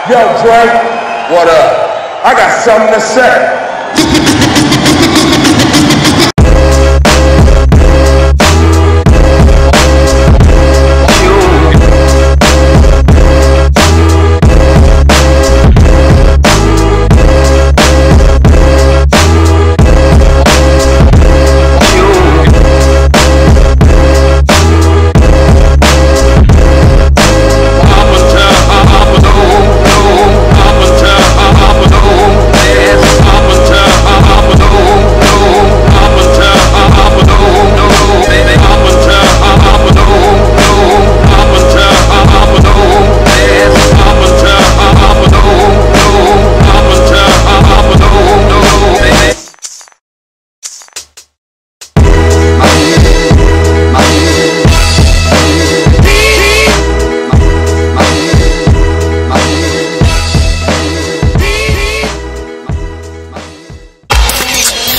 Yo, Dre, what up? I got something to say.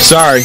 Sorry.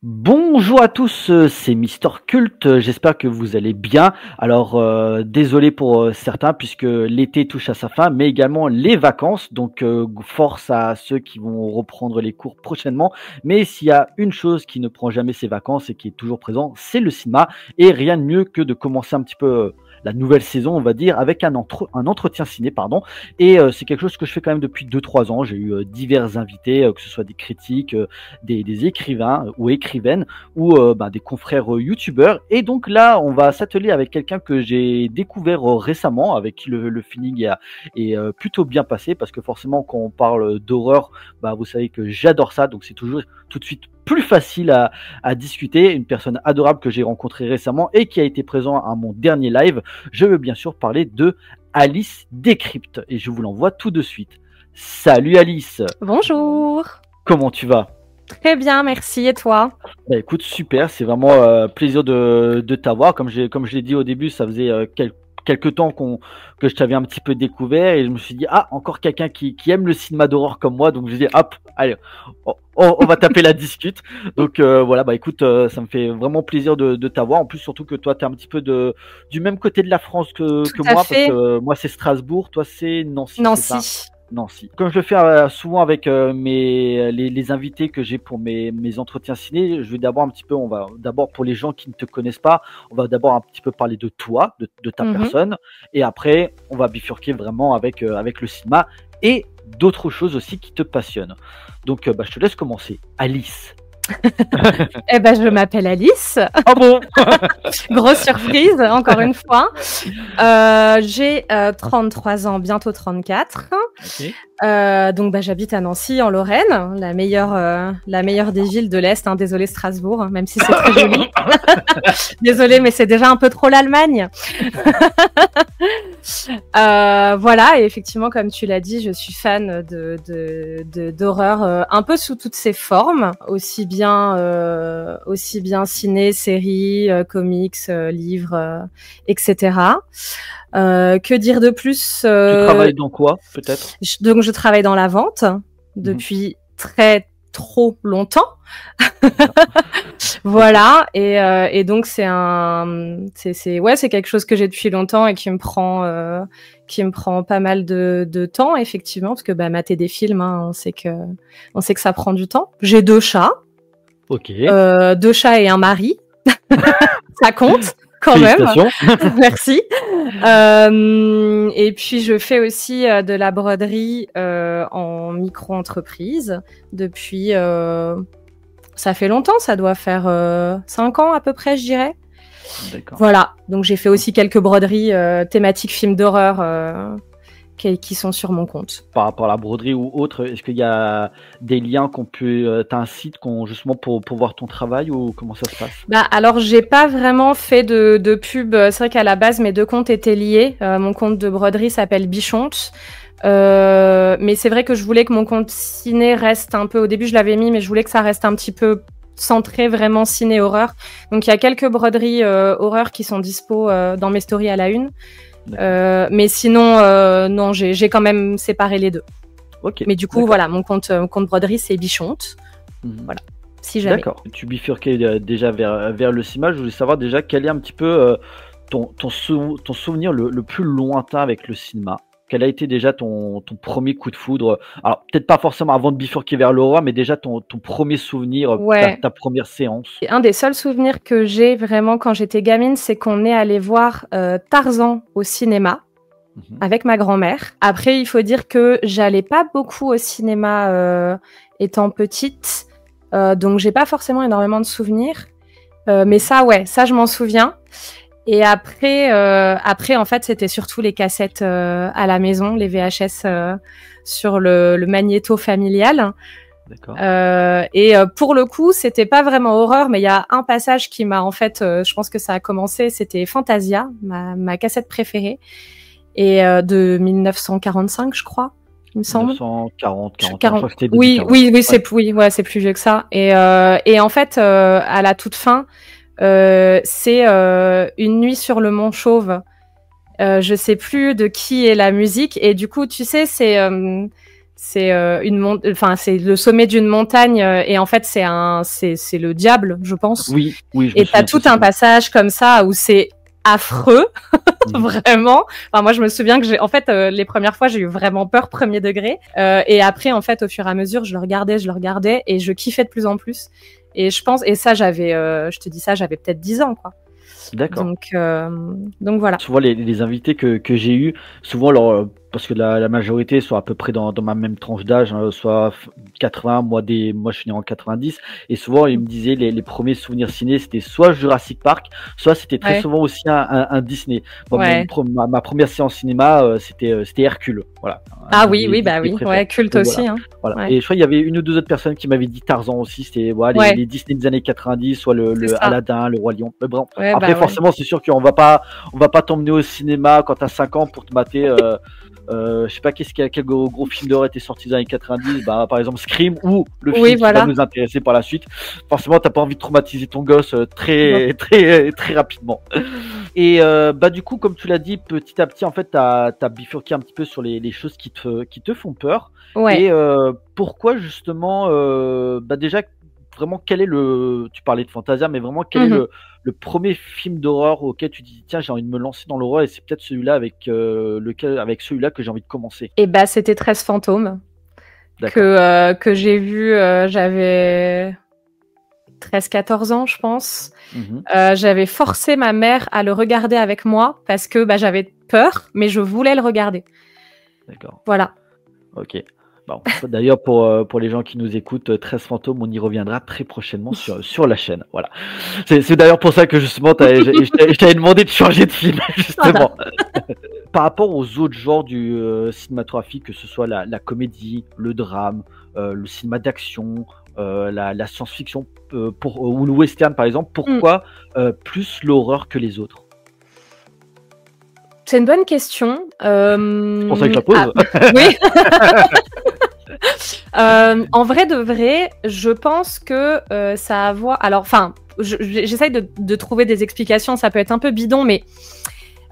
Bonjour à tous, c'est Mister Cult, j'espère que vous allez bien. Alors désolé pour certains puisque l'été touche à sa fin, mais également les vacances, donc force à ceux qui vont reprendre les cours prochainement. Mais s'il y a une chose qui ne prend jamais ses vacances et qui est toujours présent, c'est le cinéma, et rien de mieux que de commencer un petit peu la nouvelle saison, on va dire, avec un entretien ciné, pardon. Et c'est quelque chose que je fais quand même depuis 2-3 ans. J'ai eu divers invités, que ce soit des critiques, des écrivains ou écrivaines, ou des confrères youtubeurs. Et donc là, on va s'atteler avec quelqu'un que j'ai découvert récemment, avec qui le feeling est plutôt bien passé, parce que forcément, quand on parle d'horreur, vous savez que j'adore ça, donc c'est toujours tout de suite plus facile à discuter. Une personne adorable que j'ai rencontrée récemment et qui a été présent à mon dernier live. Je veux bien sûr parler de Alice Decrypt et je vous l'envoie tout de suite. Salut Alice. Bonjour. Comment tu vas? Très bien, merci. Et toi? Écoute, super, c'est vraiment plaisir de t'avoir. Comme je l'ai dit au début, ça faisait quelques temps que je t'avais un petit peu découvert et je me suis dit, encore quelqu'un qui aime le cinéma d'horreur comme moi, donc je dis, hop, allez, on va taper la discute. Donc voilà, écoute, ça me fait vraiment plaisir de t'avoir. En plus, surtout que toi, tu es un petit peu du même côté de la France que moi, parce que moi, c'est Strasbourg, toi, c'est Nancy. Nancy. Nancy. Comme je le fais souvent avec les invités que j'ai pour mes entretiens ciné, je vais d'abord on va d'abord pour les gens qui ne te connaissent pas, on va d'abord un petit peu parler de toi, de ta personne, et après on va bifurquer vraiment avec le cinéma et d'autres choses aussi qui te passionnent. Donc je te laisse commencer. Alice. Je m'appelle Alice. Ah bon? Grosse surprise, encore une fois. J'ai 33 ans, bientôt 34. Okay. Donc j'habite à Nancy, en Lorraine, la meilleure des villes de l'Est. Désolée Strasbourg, même si c'est très joli. Désolée, mais c'est déjà un peu trop l'Allemagne. Voilà, et effectivement, comme tu l'as dit, je suis fan d'horreur un peu sous toutes ses formes, aussi bien ciné, séries, comics, livres, etc. Que dire de plus? Tu travailles dans quoi, peut-être? Donc je travaille dans la vente depuis trop longtemps. Voilà, et donc c'est quelque chose que j'ai depuis longtemps et qui me prend pas mal de temps, effectivement, parce que mater des films, on sait que ça prend du temps. J'ai 2 chats. Ok. 2 chats et un mari. Ça compte quand même. Merci. Et puis je fais aussi de la broderie en micro-entreprise depuis ça fait longtemps, ça doit faire 5 ans à peu près, je dirais. D'accord. Voilà, donc j'ai fait aussi quelques broderies thématiques films d'horreur qui sont sur mon compte. Par rapport à la broderie ou autre, est-ce qu'il y a des liens t'as un site justement pour voir ton travail, ou comment ça se passe? Alors j'ai pas vraiment fait de pub. C'est vrai qu'à la base mes 2 comptes étaient liés. Mon compte de broderie s'appelle Bichonte. Mais c'est vrai que je voulais que mon compte ciné reste un peu, au début je l'avais mis, mais je voulais que ça reste un petit peu centré vraiment ciné-horreur. Donc il y a quelques broderies horreur qui sont dispo dans mes stories à la une. Mais sinon, non, j'ai quand même séparé les 2. Okay. Mais du coup, voilà, mon compte broderie, c'est Bichonte. Voilà, si jamais. D'accord. Tu bifurquais déjà vers le cinéma. Je voulais savoir déjà quel est un petit peu ton souvenir le plus lointain avec le cinéma? Quel a été déjà ton premier coup de foudre? Alors, peut-être pas forcément avant de bifurquer vers l'horreur, mais déjà ton premier souvenir, Ouais. ta première séance. Et un des seuls souvenirs que j'ai vraiment quand j'étais gamine, c'est qu'on est allé voir Tarzan au cinéma avec ma grand-mère. Après, il faut dire que j'allais pas beaucoup au cinéma étant petite, donc j'ai pas forcément énormément de souvenirs. Mais ça, ouais, ça je m'en souviens. Et après, en fait, c'était surtout les cassettes à la maison, les VHS sur le magnéto familial. D'accord. Pour le coup, c'était pas vraiment horreur, mais il y a un passage qui m'a, en fait, je pense que ça a commencé, c'était Fantasia, ma cassette préférée, et de 1945, je crois, il me semble. 1940, 40, 40. je crois que c'était Oui, 2040. oui, c'est plus vieux que ça. Et en fait, à la toute fin, c'est Une nuit sur le Mont Chauve. Je sais plus de qui est la musique, et du coup, tu sais, c'est c'est le sommet d'une montagne, et en fait, c'est le diable, je pense. Oui, je me Et t'as souviens tout de un ça. passage comme ça où c'est affreux, vraiment. Enfin, moi, je me souviens que en fait, les premières fois, j'ai eu vraiment peur, premier degré. Et après, en fait, au fur et à mesure, je le regardais, et je kiffais de plus en plus. Et je pense, et ça, je te dis ça, j'avais peut-être 10 ans, quoi. D'accord. Donc voilà. Souvent, les invités que j'ai eus, souvent, parce que la majorité sont à peu près dans ma même tranche d'âge, hein, soit 80, moi je suis né en 90, et souvent ils me disaient les premiers souvenirs ciné, c'était soit Jurassic Park, soit c'était très Ouais. souvent aussi un Disney. Bon, Ouais. ma première séance cinéma, c'était Hercule, voilà. Ah Un de oui, mes bah Disney oui, préférés. ouais, culte Donc, aussi, voilà. hein. Voilà. Ouais. Et je crois qu'il y avait une ou deux autres personnes qui m'avaient dit Tarzan aussi, c'était voilà, Ouais. les Disney des années 90, soit C'est le ça. Aladdin, le Roi Lion. Mais bon, Ouais, après bah ouais. forcément c'est sûr qu'on va pas t'emmener au cinéma quand t'as 5 ans pour te mater je sais pas quel gros film d'horreur était sorti dans les années 90, bah, par exemple Scream, ou le film Oui, qui voilà. va nous intéresser par la suite. Forcément, t'as pas envie de traumatiser ton gosse très rapidement. Et bah du coup, comme tu l'as dit, petit à petit, en fait, t'as bifurqué un petit peu sur les choses qui te font peur. Ouais. Et pourquoi justement, bah déjà, vraiment, quel est tu parlais de Fantasia, mais vraiment, quel est le premier film d'horreur auquel tu dis tiens, j'ai envie de me lancer dans l'horreur, et c'est peut-être celui-là avec celui-là que j'ai envie de commencer. Et bah c'était 13 fantômes D'accord. que j'ai vu, j'avais 13-14 ans, je pense. J'avais forcé ma mère à le regarder avec moi parce que bah, j'avais peur, mais je voulais le regarder. D'accord. Voilà. Ok. Bon, d'ailleurs, pour les gens qui nous écoutent, 13 fantômes, on y reviendra très prochainement sur la chaîne. Voilà. C'est d'ailleurs pour ça que justement, je t'avais demandé de changer de film, justement. Par rapport aux autres genres du cinématographique, que ce soit la comédie, le drame, le cinéma d'action, la science-fiction ou le western, par exemple, pourquoi plus l'horreur que les autres? C'est une bonne question. C'est pour ça que je la pose. Oui. En vrai de vrai, je pense que ça a à voir. Alors, enfin, j'essaye de trouver des explications. Ça peut être un peu bidon, mais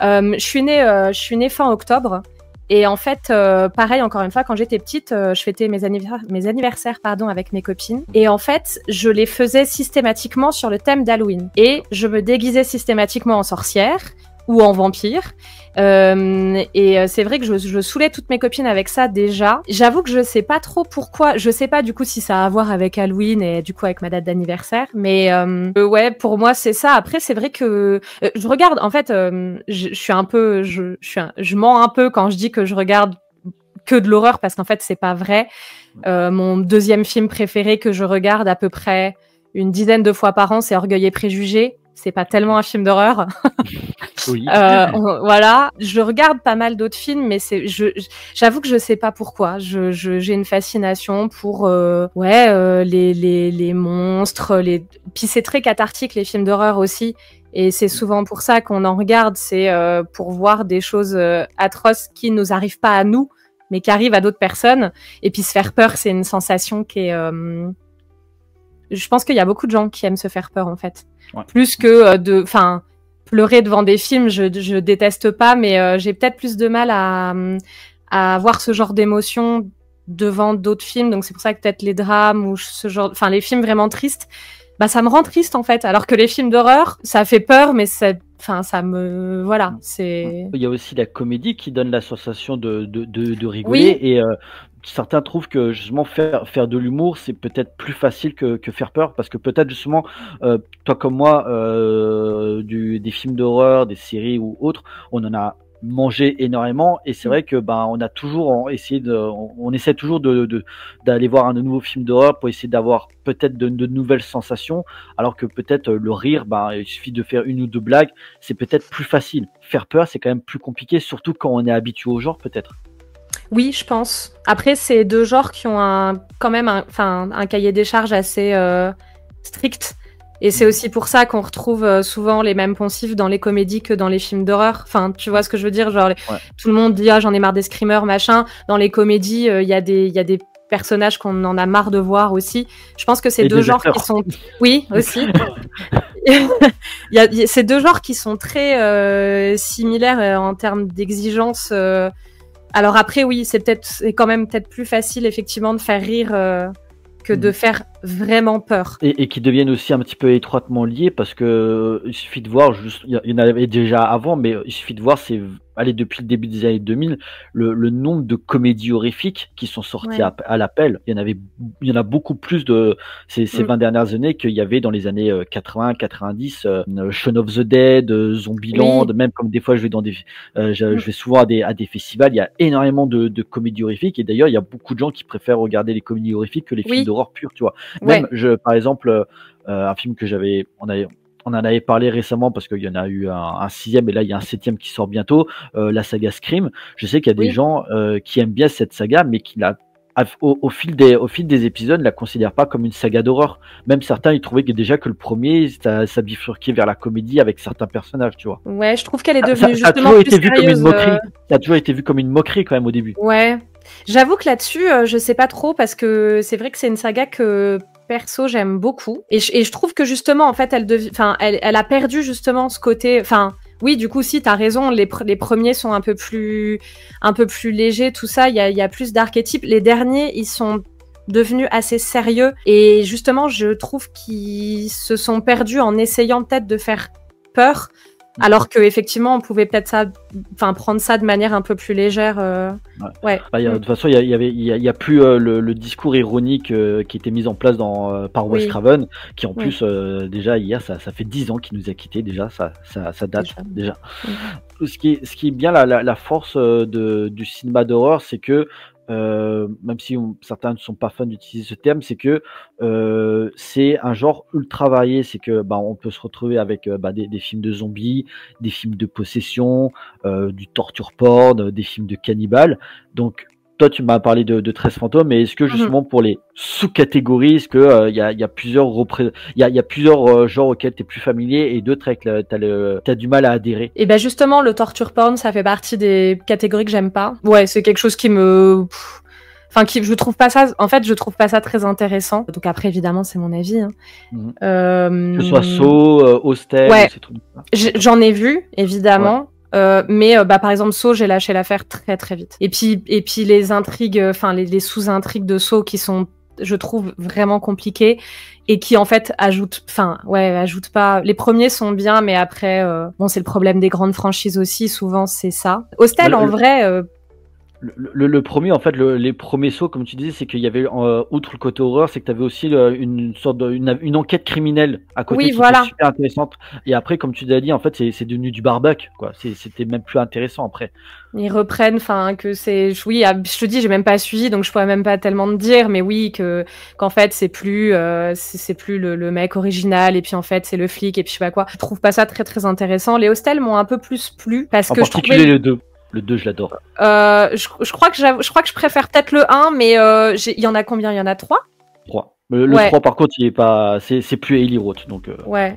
je suis née fin octobre. Et en fait, pareil, encore une fois, quand j'étais petite, je fêtais mes anniversaires avec mes copines. Et en fait, je les faisais systématiquement sur le thème d'Halloween. Et je me déguisais systématiquement en sorcière ou en vampire. C'est vrai que je saoulais toutes mes copines avec ça déjà. J'avoue que je sais pas trop pourquoi. Je sais pas du coup si ça a à voir avec Halloween et du coup avec ma date d'anniversaire. Mais ouais, pour moi c'est ça. Après c'est vrai que je regarde. En fait, je mens un peu quand je dis que je regarde que de l'horreur parce qu'en fait c'est pas vrai. Mon deuxième film préféré que je regarde à peu près une dizaine de fois par an, c'est Orgueil et Préjugés. C'est pas tellement un film d'horreur. Oui. Voilà. Je regarde pas mal d'autres films, mais j'avoue que je sais pas pourquoi. J'ai une fascination pour les monstres, puis c'est très cathartique les films d'horreur aussi. Et c'est souvent pour ça qu'on en regarde, c'est pour voir des choses atroces qui nous arrivent pas à nous, mais qui arrivent à d'autres personnes. Et puis se faire peur, c'est une sensation qui est je pense qu'il y a beaucoup de gens qui aiment se faire peur en fait. Ouais. Plus que pleurer devant des films, je déteste pas, mais j'ai peut-être plus de mal à avoir ce genre d'émotion devant d'autres films. Donc c'est pour ça que peut-être les drames ou les films vraiment tristes, bah ça me rend triste en fait. Alors que les films d'horreur, ça fait peur, mais enfin, ça me, voilà, c'est. Il y a aussi la comédie qui donne la sensation de rigoler et certains trouvent que justement faire de l'humour, c'est peut-être plus facile que faire peur parce que peut-être justement, toi comme moi, des films d'horreur, des séries ou autres, on en a mangé énormément et c'est vrai que on a toujours essayé on essaie toujours d'aller voir un nouveau film d'horreur pour essayer d'avoir peut-être de nouvelles sensations, alors que peut-être le rire, il suffit de faire une ou deux blagues, c'est peut-être plus facile. Faire peur, c'est quand même plus compliqué, surtout quand on est habitué au genre, peut-être. Oui, je pense. Après, c'est deux genres qui ont quand même un cahier des charges assez strict. Et c'est aussi pour ça qu'on retrouve souvent les mêmes poncifs dans les comédies que dans les films d'horreur. Enfin, tu vois ce que je veux dire? Genre, tout le monde dit « Ah, j'en ai marre des screamers, machin ». Dans les comédies, il y a des personnages qu'on en a marre de voir aussi. Je pense que c'est deux genres qui sont... Oui, aussi. C'est deux genres qui sont très similaires en termes d'exigence. Alors après, oui, c'est quand même peut-être plus facile, effectivement, de faire rire que de faire vraiment peur. Et qui deviennent aussi un petit peu étroitement liés parce que il suffit de voir, il y en avait déjà avant, mais il suffit de voir, depuis le début des années 2000, le nombre de comédies horrifiques qui sont sorties à l'appel. Il y en a beaucoup plus ces 20 dernières années qu'il y avait dans les années 80, 90, Shaun of the Dead, Zombieland, même comme des fois je vais souvent à des festivals, il y a énormément de comédies horrifiques et d'ailleurs il y a beaucoup de gens qui préfèrent regarder les comédies horrifiques que les films d'horreur purs, tu vois. Même par exemple, un film que on en avait parlé récemment parce qu'il y en a eu un 6e et là il y a un 7e qui sort bientôt, la saga Scream. Je sais qu'il y a des gens qui aiment bien cette saga mais qui au fil des épisodes la considèrent pas comme une saga d'horreur. Même certains ils trouvaient que déjà que le premier ça bifurquait vers la comédie avec certains personnages, tu vois. Ouais, je trouve qu'elle est devenue ça a toujours été vu comme une moquerie. Ça a toujours été vu comme une moquerie quand même au début. Ouais. J'avoue que là-dessus, je sais pas trop parce que c'est vrai que c'est une saga que perso j'aime beaucoup et je trouve que justement en fait elle a perdu justement ce côté. Enfin, oui, du coup si t'as raison, les premiers sont un peu plus légers, tout ça. Il y a plus d'archétypes. Les derniers, ils sont devenus assez sérieux et justement je trouve qu'ils se sont perdus en essayant peut-être de faire peur. Alors que effectivement, on pouvait peut-être prendre ça de manière un peu plus légère. De toute façon, il y a plus le discours ironique qui était mis en place par Wes Craven, qui en plus déjà hier, ça fait 10 ans qu'il nous a quittés déjà, ça date déjà. Ce qui est bien la force du cinéma d'horreur, c'est que même si certains ne sont pas fans d'utiliser ce terme, c'est que c'est un genre ultra varié. C'est que on peut se retrouver avec des films de zombies, des films de possession, du torture porn, des films de cannibales. Donc toi tu m'as parlé de 13 fantômes, mais est-ce que justement pour les sous-catégories, est-ce que il y a plusieurs genres auxquels tu es plus familier et d'autres avec t'as du mal à adhérer? Et ben justement le torture porn, ça fait partie des catégories que j'aime pas. Ouais, c'est quelque chose qui me je trouve pas ça très intéressant. Donc après évidemment c'est mon avis. Que ce soit Saw, Hostel, ces trucs. J'en ai vu évidemment. Mais par exemple Saw, j'ai lâché l'affaire très très vite. Et puis les intrigues, les sous-intrigues de Saw qui sont, je trouve, vraiment compliquées et qui en fait ajoutent pas. Les premiers sont bien, mais après c'est le problème des grandes franchises aussi. Souvent c'est ça. Hostel en vrai. Le premier, en fait, les premiers sauts, comme tu disais, c'est qu'il y avait, outre le côté horreur, c'est que tu avais aussi une sorte une enquête criminelle à côté qui était super intéressante. Et après, comme tu l'as dit, en fait, c'est devenu du barbac, quoi. C'était même plus intéressant après. Ils reprennent, que c'est, je te dis, j'ai même pas suivi, donc je pourrais même pas tellement te dire, mais oui, qu'en fait, c'est plus le mec original, et puis en fait, c'est le flic, et puis je sais pas quoi. Je trouve pas ça très très intéressant. Les hostels m'ont un peu plus plu, parce que je trouvais les deux. Le 2, je l'adore. Je crois que je préfère peut-être le 1, mais il y en a combien? Il y en a 3? 3. Le 3, par contre, il est pas, c'est plus Eli Roth, donc. Voilà.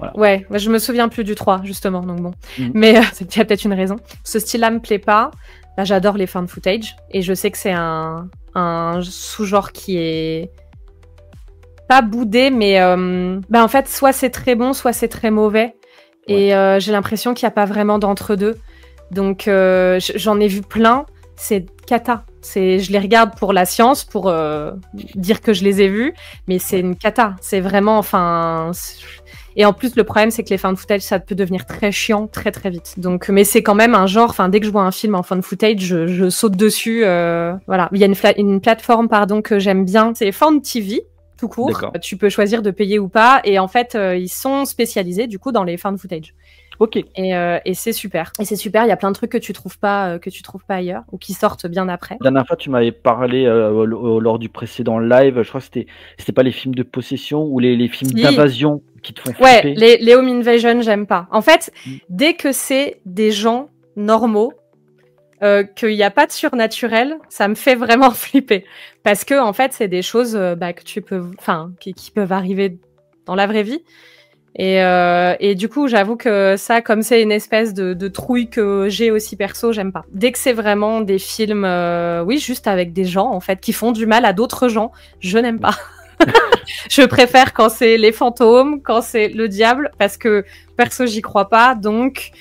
Je me souviens plus du 3, justement, donc bon. Mais il y a peut-être une raison. Ce style-là me plaît pas. J'adore les found footage, et je sais que c'est un sous-genre qui est pas boudé, mais en fait, soit c'est très bon, soit c'est très mauvais. Et j'ai l'impression qu'il n'y a pas vraiment d'entre-deux. Donc j'en ai vu plein, c'est cata. Je les regarde pour la science, pour dire que je les ai vus, mais c'est une cata. C'est vraiment, Et en plus, le problème, c'est que les found footage, ça peut devenir très chiant très très vite. Donc, mais c'est quand même un genre. Enfin, dès que je vois un film en found footage, je saute dessus. Voilà. Il y a une plateforme, pardon, que j'aime bien. C'est Found TV. Tout court. Tu peux choisir de payer ou pas. Et en fait, ils sont spécialisés du coup dans les found footage. Ok. Et c'est super. Et c'est super. Il y a plein de trucs que tu trouves pas ailleurs ou qui sortent bien après. La dernière fois, tu m'avais parlé lors du précédent live. Je crois que c'était pas les films de possession ou les films d'invasion qui te font flipper. Ouais, les home invasion, j'aime pas. En fait, dès que c'est des gens normaux, qu'il n'y a pas de surnaturel, ça me fait vraiment flipper. Parce que, en fait, c'est des choses que tu peux, qui peuvent arriver dans la vraie vie. Et du coup, j'avoue que ça, comme c'est une espèce de trouille que j'ai aussi perso, j'aime pas. Dès que c'est vraiment des films, oui, juste avec des gens, en fait, qui font du mal à d'autres gens, je n'aime pas. Je préfère quand c'est les fantômes, quand c'est le diable, parce que perso, j'y crois pas, donc...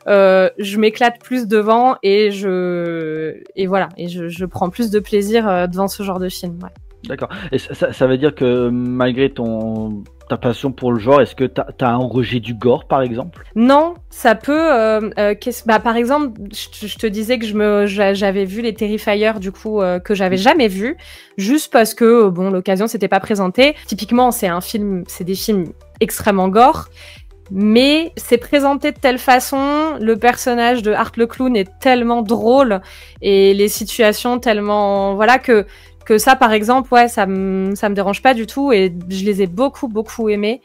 je m'éclate plus devant et je prends plus de plaisir devant ce genre de film. Ouais. D'accord. Et ça veut dire que malgré ta passion pour le genre, est-ce que t'as un rejet du gore, par exemple? Non, ça peut. Par exemple, je te disais que j'avais vu les Terrifier, du coup, que j'avais jamais vu, juste parce que l'occasion s'était pas présentée. Typiquement, c'est des films extrêmement gore. Mais c'est présenté de telle façon, le personnage de Art le clown est tellement drôle et les situations tellement que ça par exemple ça me dérange pas du tout et je les ai beaucoup aimés.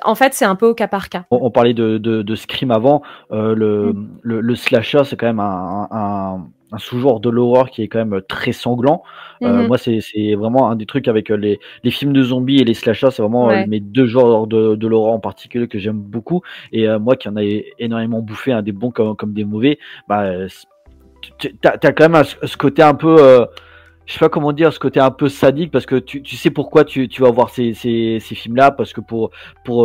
En fait c'est un peu au cas par cas. On parlait de Scream avant, le slasher c'est quand même un sous-genre de l'horreur qui est quand même très sanglant. Moi, c'est vraiment un des trucs avec les films de zombies et les slashers, c'est vraiment mes deux genres de l'horreur en particulier que j'aime beaucoup. Et moi qui en ai énormément bouffé, des bons comme des mauvais, t'as quand même ce côté un peu... je sais pas comment dire, ce côté un peu sadique, parce que tu sais pourquoi tu vas voir ces films-là, parce que pour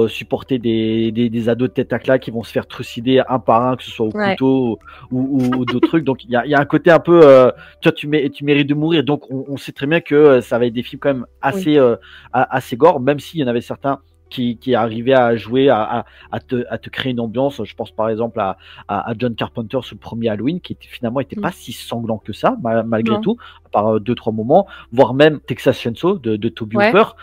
supporter des ados de tête à claque qui vont se faire trucider un par un, que ce soit au couteau ou d'autres trucs. Donc il y a un côté un peu, tu mérites de mourir. Donc on sait très bien que ça va être des films quand même assez gore, même s'il y en avait certains qui arrivait à jouer, à te créer une ambiance. Je pense par exemple à John Carpenter sur le premier Halloween, qui finalement était pas si sanglant que ça, malgré tout, à part 2-3 moments, voire même Texas Chainsaw de Tobe Hooper.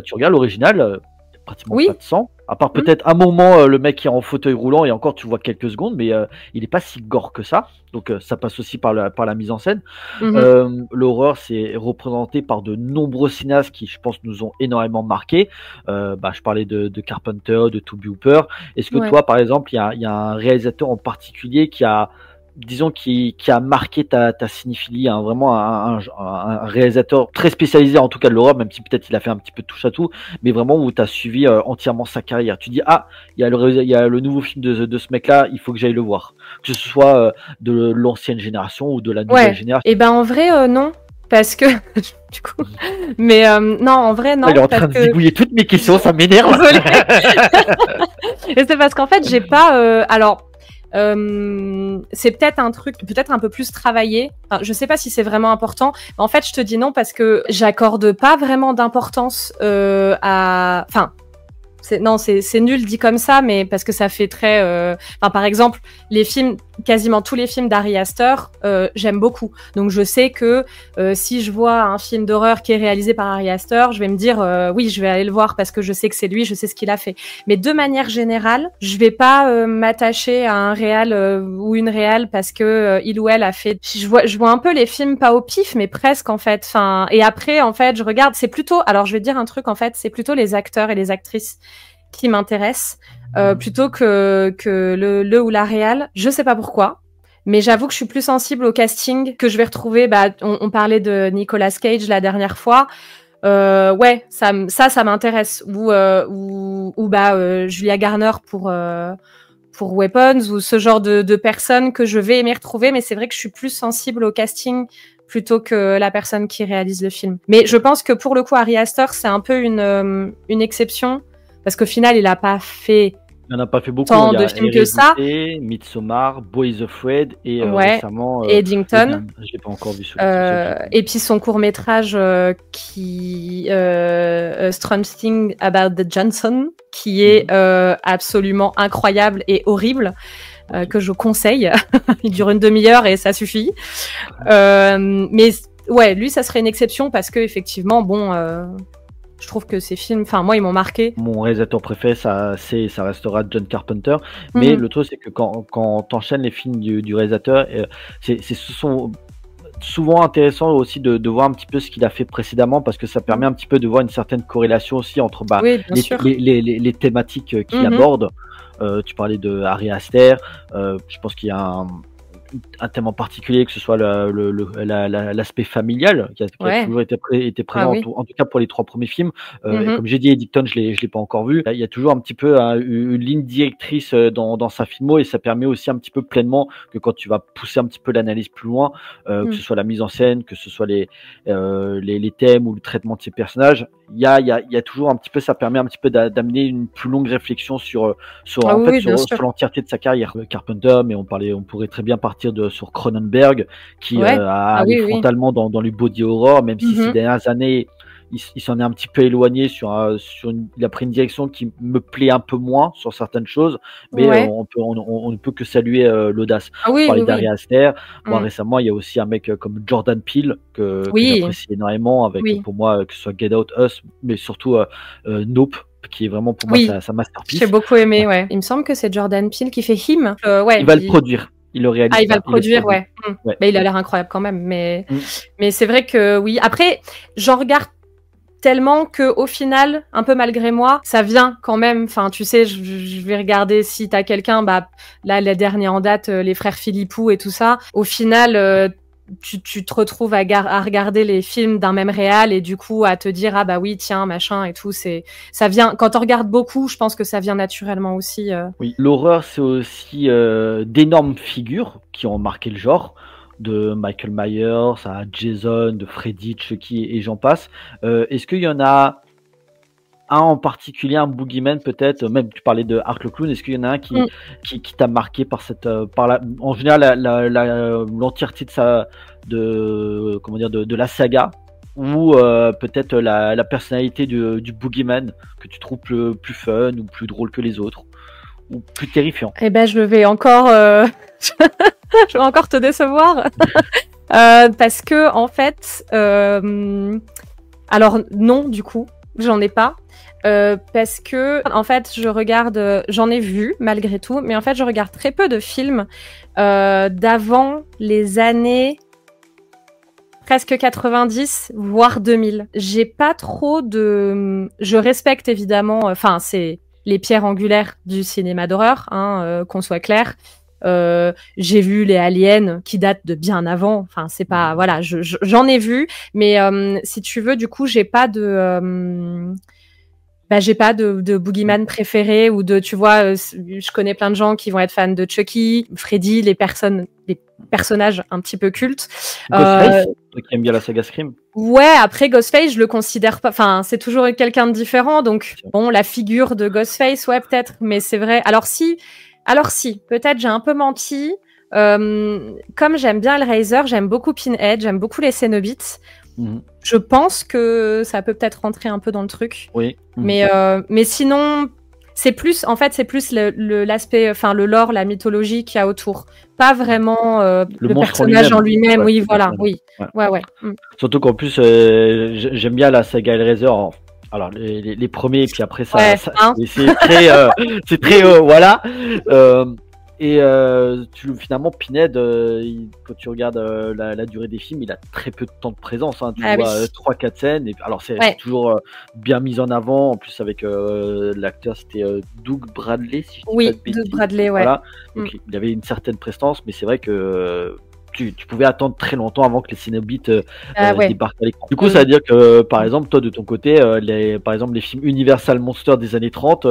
Tu regardes l'original, pratiquement pas de sang, à part peut-être un moment le mec qui est en fauteuil roulant et encore tu vois quelques secondes, mais il est pas si gore que ça, donc ça passe aussi par la mise en scène. L'horreur c'est représenté par de nombreux cinéastes qui je pense nous ont énormément marqué. Je parlais de Carpenter, de Tobe Hooper. Est-ce que toi par exemple il y a un réalisateur en particulier qui a marqué ta cinéphilie, vraiment un réalisateur très spécialisé en tout cas de l'horreur, même si peut-être il a fait un petit peu de touche à tout, mais vraiment où tu as suivi entièrement sa carrière. Tu dis il y a le nouveau film de ce mec-là, il faut que j'aille le voir, que ce soit de l'ancienne génération ou de la nouvelle génération. Et en vrai non. Parce que du coup, mais non, en vrai non. Il est en train de zigouiller toutes mes questions, ça m'énerve. Et c'est parce qu'en fait j'ai pas c'est peut-être un truc peut-être un peu plus travaillé. Enfin, je sais pas si c'est vraiment important. En fait, je te dis non parce que j'accorde pas vraiment d'importance c'est nul dit comme ça, mais parce que ça fait très... par exemple, quasiment tous les films d'Ari Aster, j'aime beaucoup. Donc je sais que si je vois un film d'horreur qui est réalisé par Ari Aster, je vais me dire oui, je vais aller le voir parce que je sais que c'est lui, je sais ce qu'il a fait. Mais de manière générale, je vais pas m'attacher à un réal ou une réal parce que il ou elle a fait... Je vois un peu les films pas au pif, mais presque en fait. Enfin, et après, en fait, je regarde, c'est plutôt... Alors je vais dire un truc, en fait, c'est plutôt les acteurs et les actrices qui m'intéresse plutôt que le ou la réal. Je sais pas pourquoi, mais j'avoue que je suis plus sensible au casting que je vais retrouver. On parlait de Nicolas Cage la dernière fois. Ça m'intéresse. Ou Julia Garner pour Weapons, ou ce genre de personnes que je vais aimer retrouver. Mais c'est vrai que je suis plus sensible au casting plutôt que la personne qui réalise le film. Mais je pense que pour le coup, Ari Aster, c'est un peu une exception. Parce qu'au final, il a pas fait Il n'en a pas fait beaucoup. tant Il y de a films que ça. Hérédité, Midsommar, Boy is Afraid et Ouais, récemment Eddington. Eden. Je l'ai pas encore vu celui-là. Et puis son court-métrage qui Strange Thing About the Johnson, qui est absolument incroyable et horrible, que je conseille. Il dure une demi-heure et ça suffit. Mais ouais, lui, ça serait une exception parce que effectivement, bon, je trouve que ces films, enfin moi, ils m'ont marqué. Mon réalisateur préféré, ça restera John Carpenter. Mais le truc, c'est que quand t'enchaînes les films du réalisateur, ce sont souvent intéressant aussi de voir un petit peu ce qu'il a fait précédemment, parce que ça permet un petit peu de voir une certaine corrélation aussi entre Oui, bien sûr. les thématiques qu'il aborde. Tu parlais de Ari Aster. Je pense qu'il y a un thème en particulier, que ce soit l'aspect familial qui a toujours été présent, en tout cas pour les 3 premiers films. Et comme j'ai dit, Eddington, je l'ai pas encore vu. Il y a toujours un petit peu une ligne directrice dans sa filmo, et ça permet aussi un petit peu pleinement que quand tu vas pousser un petit peu l'analyse plus loin, que ce soit la mise en scène, que ce soit les thèmes ou le traitement de ces personnages, il y a toujours un petit peu, ça permet un petit peu d'amener une plus longue réflexion sur l'entièreté de sa carrière. Carpenter, mais on pourrait très bien partir sur Cronenberg, qui a allé frontalement dans le body horror, même si ces dernières années il s'en est un petit peu éloigné il a pris une direction qui me plaît un peu moins sur certaines choses, mais on ne peut que saluer l'audace. On parlait d'Ari Aster. Moi, récemment, il y a aussi un mec comme Jordan Peele que j'apprécie énormément, avec pour moi, que ce soit Get Out, Us, mais surtout Nope, qui est vraiment pour moi sa masterpiece. J'ai beaucoup aimé, Il me semble que c'est Jordan Peele qui fait Him. Il va le produire. Il le réalise. Il va le produire, Mais il a l'air incroyable quand même. Mais c'est vrai que oui. Après, j'en regarde tellement que au final, un peu malgré moi, ça vient quand même. Enfin, tu sais, je vais regarder si t'as quelqu'un. Bah là, la dernière en date, les frères Philippou et tout ça. Au final. Tu te retrouves à regarder les films d'un même réal et du coup à te dire ah bah oui tiens machin et tout, ça vient quand on regarde beaucoup, je pense que ça vient naturellement aussi. Oui, l'horreur, c'est aussi d'énormes figures qui ont marqué le genre, de Michael Myers à Jason, de Freddy, Chucky et j'en passe. Est-ce qu'il y en a un en particulier, un boogeyman peut-être, même tu parlais de Art le Clown, est-ce qu'il y en a un qui t'a marqué en général l'entièreté de la saga, ou peut-être la personnalité du boogeyman que tu trouves plus fun ou plus drôle que les autres, ou plus terrifiant? Eh ben je vais encore je vais encore te décevoir parce que en fait alors non, du coup j'en ai pas. Parce que en fait je regarde, j'en ai vu malgré tout, mais en fait je regarde très peu de films d'avant les années presque 90 voire 2000. J'ai pas trop je respecte évidemment, enfin c'est les pierres angulaires du cinéma d'horreur, qu'on soit clair. J'ai vu les Aliens qui datent de bien avant. Enfin, c'est pas voilà, j'en ai vu, mais si tu veux, du coup, j'ai pas de boogeyman préféré ou tu vois, je connais plein de gens qui vont être fans de Chucky, Freddy, les personnages un petit peu cultes. Ghostface, qui aime bien la saga Scream. Ouais, après Ghostface, je le considère pas. Enfin, c'est toujours quelqu'un de différent, donc bon, la figure de Ghostface, ouais, peut-être, mais c'est vrai. Alors si, peut-être j'ai un peu menti. Comme j'aime bien Hellraiser, j'aime beaucoup Pinhead, j'aime beaucoup les Cénobites. Je pense que ça peut peut-être rentrer un peu dans le truc. Oui. Mais sinon, c'est plus l'aspect, enfin le lore, la mythologie qu'il y a autour. Pas vraiment le personnage en lui-même. Oui, voilà. Oui. Ouais. Surtout qu'en plus, j'aime bien la saga Hellraiser. Alors les premiers, et puis après ça, c'est très voilà. Et finalement, Pinhead, quand tu regardes la durée des films, il a très peu de temps de présence. Tu vois 3-4 scènes. Et, alors, c'est toujours bien mis en avant. En plus, avec l'acteur, c'était Doug Bradley. Si je dis pas de bêtises. Doug Bradley, ouais. Voilà. Donc, il avait une certaine prestance, mais c'est vrai que tu pouvais attendre très longtemps avant que les Cénobites débarquent à l'écran. Du coup, ça veut dire que, par exemple, toi, de ton côté, par exemple, les films Universal Monsters des années 30,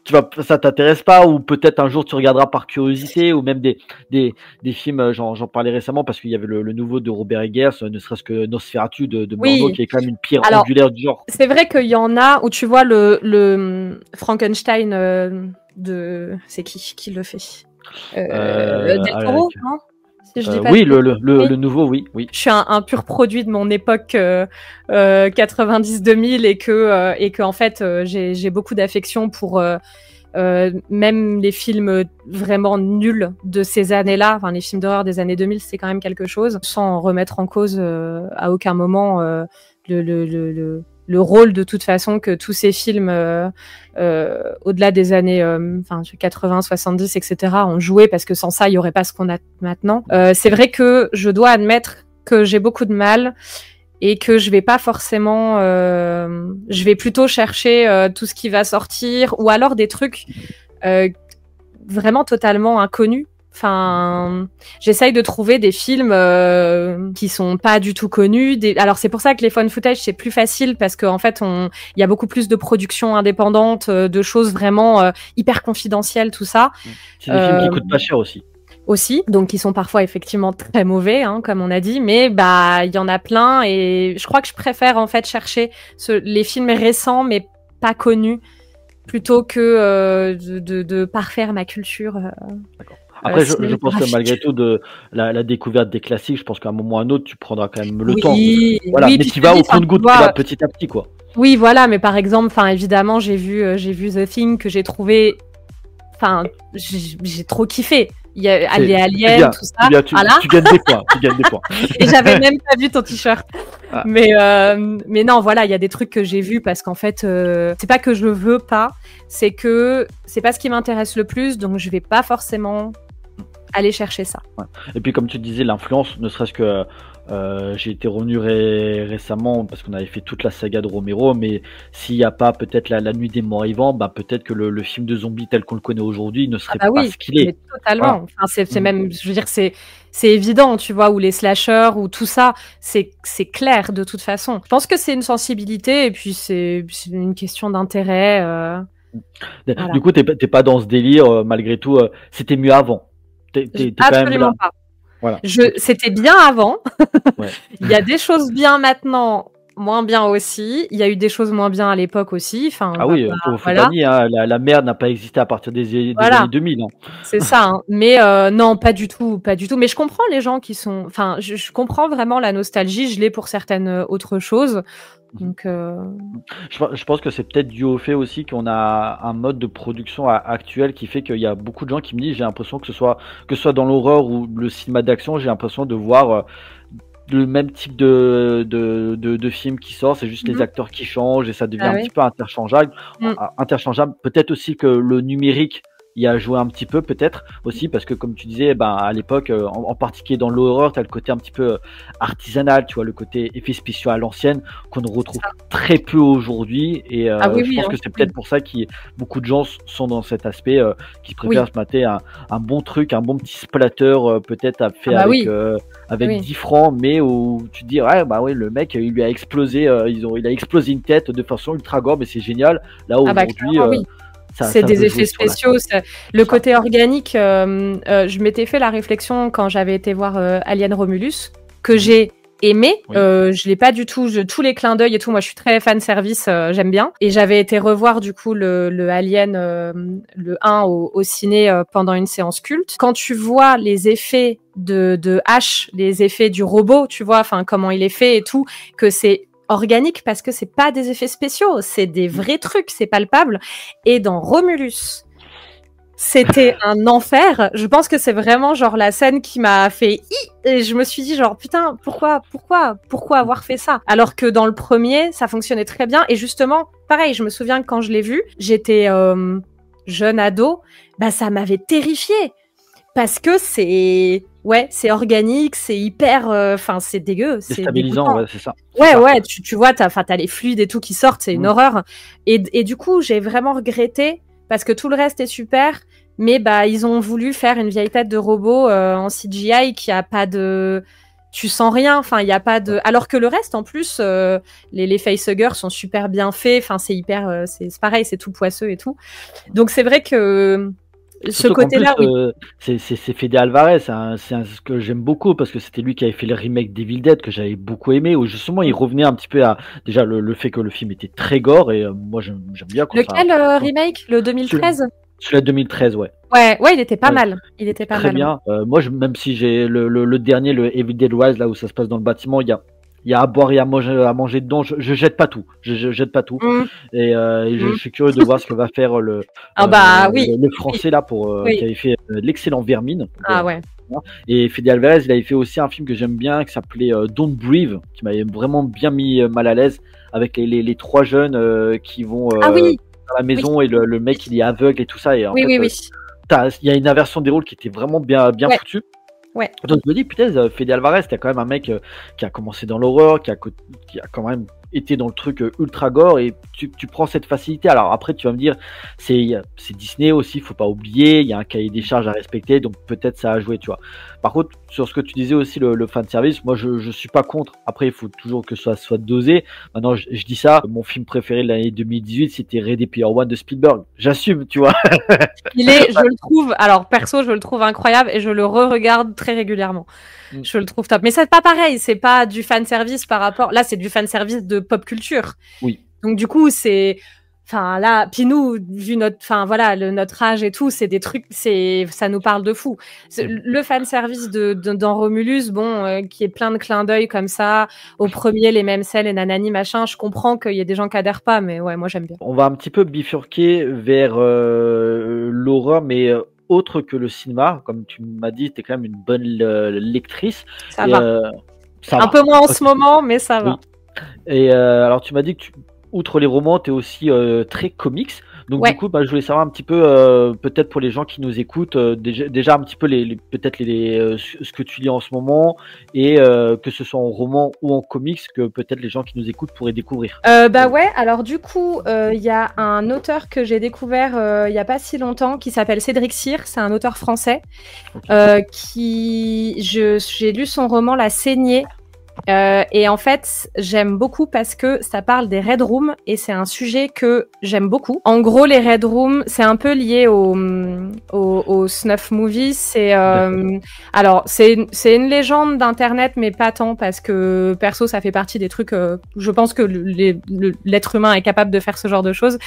ça t'intéresse pas, ou peut-être un jour tu regarderas par curiosité, ou même des films, j'en parlais récemment parce qu'il y avait le nouveau de Robert Eggers, ne serait-ce que Nosferatu de Murnau, qui est quand même une pierre angulaire du genre. C'est vrai qu'il y en a où tu vois le Frankenstein c'est qui le fait Del Toro, non? Si je dis pas oui, le nouveau, oui. Je suis un pur produit de mon époque 90-2000 et que en fait j'ai beaucoup d'affection pour même les films vraiment nuls de ces années-là, enfin les films d'horreur des années 2000, c'est quand même quelque chose, sans remettre en cause à aucun moment le rôle de toute façon que tous ces films au-delà des années 80, 70, etc. ont joué, parce que sans ça, il n'y aurait pas ce qu'on a maintenant. C'est vrai que je dois admettre que j'ai beaucoup de mal et que je vais pas forcément... je vais plutôt chercher tout ce qui va sortir, ou alors des trucs vraiment totalement inconnus. Enfin, j'essaye de trouver des films qui sont pas du tout connus. Alors c'est pour ça que les found footage c'est plus facile, parce qu'en fait il y a beaucoup plus de productions indépendantes, de choses vraiment hyper confidentielles, tout ça. C'est des films qui coûtent pas cher aussi, donc qui sont parfois effectivement très mauvais, hein, comme on a dit, mais il y en a plein, et je crois que je préfère en fait chercher les films récents mais pas connus, plutôt que de parfaire ma culture. D'accord. Après, je pense que malgré tout, de la découverte des classiques, je pense qu'à un moment ou à un autre, tu prendras quand même le temps. Voilà, oui, mais tu vas au compte-gouttes, tu vas petit à petit, quoi. Oui, voilà, mais par exemple, évidemment, j'ai vu The Thing, que j'ai trouvé, j'ai trop kiffé. Il y a les aliens, tout ça. Tu gagnes des points. Et j'avais même pas vu ton t-shirt. Ah. Mais non, voilà, il y a des trucs que j'ai vus parce qu'en fait, c'est pas que je veux pas, c'est que c'est pas ce qui m'intéresse le plus, donc je vais pas forcément aller chercher ça. Ouais. Et puis comme tu disais, l'influence, ne serait-ce que j'ai été revenu récemment parce qu'on avait fait toute la saga de Romero, mais s'il n'y a pas peut-être la nuit des morts vivants, peut-être que le film de zombies tel qu'on le connaît aujourd'hui ne serait pas ce qu'il est. Totalement. Voilà. C'est même, je veux dire, c'est évident, tu vois, ou les slashers, ou tout ça, c'est clair de toute façon. Je pense que c'est une sensibilité, et puis c'est une question d'intérêt. Voilà. Du coup, t'es pas dans ce délire, malgré tout, c'était mieux avant. T'es absolument quand même là. Pas. Voilà. C'était bien avant. Ouais. Il y a des choses bien maintenant, moins bien aussi. Il y a eu des choses moins bien à l'époque aussi. Enfin, oui, faut pas nier, hein, la merde n'a pas existé à partir des années 2000. Hein. C'est ça. Hein. Mais non, pas du tout. Mais je comprends les gens qui sont... Enfin, je comprends vraiment la nostalgie. Je l'ai pour certaines autres choses. Donc, je pense que c'est peut-être dû au fait aussi qu'on a un mode de production actuel qui fait qu'il y a beaucoup de gens qui me disent, j'ai l'impression que ce soit dans l'horreur ou le cinéma d'action, j'ai l'impression de voir le même type de film qui sort, c'est juste les acteurs qui changent et ça devient un petit peu interchangeable. Peut-être aussi que le numérique y a joué un petit peu, peut-être aussi, parce que comme tu disais, à l'époque, en particulier dans l'horreur, tu as le côté un petit peu artisanal, tu vois, le côté effets spéciaux à l'ancienne qu'on ne retrouve très peu aujourd'hui, et je pense que c'est peut-être pour ça que beaucoup de gens sont dans cet aspect, qui préfèrent se mater un bon truc, un bon petit splatter, peut-être fait avec 10 francs, mais où tu te dis, le mec, il lui a explosé, il a explosé une tête de façon ultra gore, mais c'est génial. Là, aujourd'hui, c'est des effets spéciaux. Le côté organique, je m'étais fait la réflexion quand j'avais été voir Alien Romulus, que j'ai aimé. Je l'ai pas du tout, tous les clins d'œil et tout, moi je suis très fan service, j'aime bien. Et j'avais été revoir du coup le Alien, le 1 au ciné pendant une séance culte. Quand tu vois les effets de H, les effets du robot, tu vois, comment il est fait et tout, que c'est organique parce que c'est pas des effets spéciaux, c'est des vrais trucs, c'est palpable. Et dans Romulus, c'était un enfer. Je pense que c'est vraiment genre la scène qui m'a fait et je me suis dit genre putain, pourquoi avoir fait ça? Alors que dans le premier, ça fonctionnait très bien. Et justement, pareil, je me souviens que quand je l'ai vu, j'étais jeune ado, ça m'avait terrifiée. Parce que c'est organique, c'est hyper, c'est dégueu, c'est stabilisant, c'est ça. Tu vois, t'as les fluides et tout qui sortent, c'est une horreur. Et du coup, j'ai vraiment regretté parce que tout le reste est super, mais ils ont voulu faire une vieille tête de robot en CGI qui a pas de tu sens rien. Enfin, il y a pas de. Alors que le reste, en plus, les facehuggers sont super bien faits. Enfin, c'est hyper, c'est pareil, c'est tout poisseux et tout. Donc c'est vrai que ce côté-là, oui. C'est Fede Alvarez, c'est ce que j'aime beaucoup parce que c'était lui qui avait fait le remake d'Evil Dead que j'avais beaucoup aimé, où justement il revenait un petit peu à déjà le fait que le film était très gore et moi j'aime bien. Lequel remake? Le 2013? Celui-là 2013, ouais. Ouais, il était pas mal. Il était pas très mal. Très bien. Moi, même si j'ai le dernier, le Evil Dead Rise, là où ça se passe dans le bâtiment, il y a à boire et à manger dedans. Je jette pas tout. Je jette pas tout. Et je suis curieux de voir ce que va faire le français là qui avait fait l'excellent Vermine. Ouais. Et Fede Alvarez, il avait fait aussi un film que j'aime bien qui s'appelait Don't Breathe, qui m'avait vraiment bien mis mal à l'aise avec les trois jeunes qui vont dans la maison et le mec il est aveugle et tout ça. Et en fait, il y a une inversion des rôles qui était vraiment bien foutue. Ouais. Donc je me dis, putain, Fede Alvarez, t'as quand même un mec qui a commencé dans l'horreur, qui a quand même été dans le truc ultra gore, et tu prends cette facilité. Alors après, tu vas me dire, c'est Disney aussi, faut pas oublier, il y a un cahier des charges à respecter, donc peut-être ça a joué, tu vois. Par contre, sur ce que tu disais aussi, le fan service, moi je suis pas contre. Après, il faut toujours que ça soit dosé. Maintenant, je dis ça, mon film préféré de l'année 2018, c'était Ready Player One de Spielberg. J'assume, tu vois. Je le trouve, alors perso, je le trouve incroyable et je le re-regarde très régulièrement. Je le trouve top. Mais c'est pas pareil, c'est pas du fan service par rapport. Là, c'est du fan service de pop culture. Oui. Donc du coup, c'est. Enfin là, puis nous, vu notre âge et tout, c'est des trucs, ça nous parle de fou. Le fan service dans Romulus, qui est plein de clins d'œil comme ça, au premier les mêmes scènes et nanani machin. Je comprends qu'il y a des gens qui adhèrent pas, mais ouais, moi j'aime bien. On va un petit peu bifurquer vers l'horreur, mais autre que le cinéma, comme tu m'as dit, t'es quand même une bonne lectrice. Ça va. Un peu moins en ce moment, mais ça va. Et alors tu m'as dit que outre les romans, tu es aussi très comics. Donc du coup, je voulais savoir un petit peu, peut-être pour les gens qui nous écoutent, déjà un petit peu peut-être ce que tu lis en ce moment, et que ce soit en roman ou en comics, que peut-être les gens qui nous écoutent pourraient découvrir. Alors du coup, il y a un auteur que j'ai découvert il y a pas si longtemps qui s'appelle Cédric Cyr, c'est un auteur français. J'ai lu son roman La Saignée. Et en fait, j'aime beaucoup parce que ça parle des Red Rooms et c'est un sujet que j'aime beaucoup. En gros, les Red Rooms, c'est un peu lié au snuff movie. Alors, c'est une légende d'internet, mais pas tant parce que perso, ça fait partie des trucs. Je pense que l'être humain est capable de faire ce genre de choses.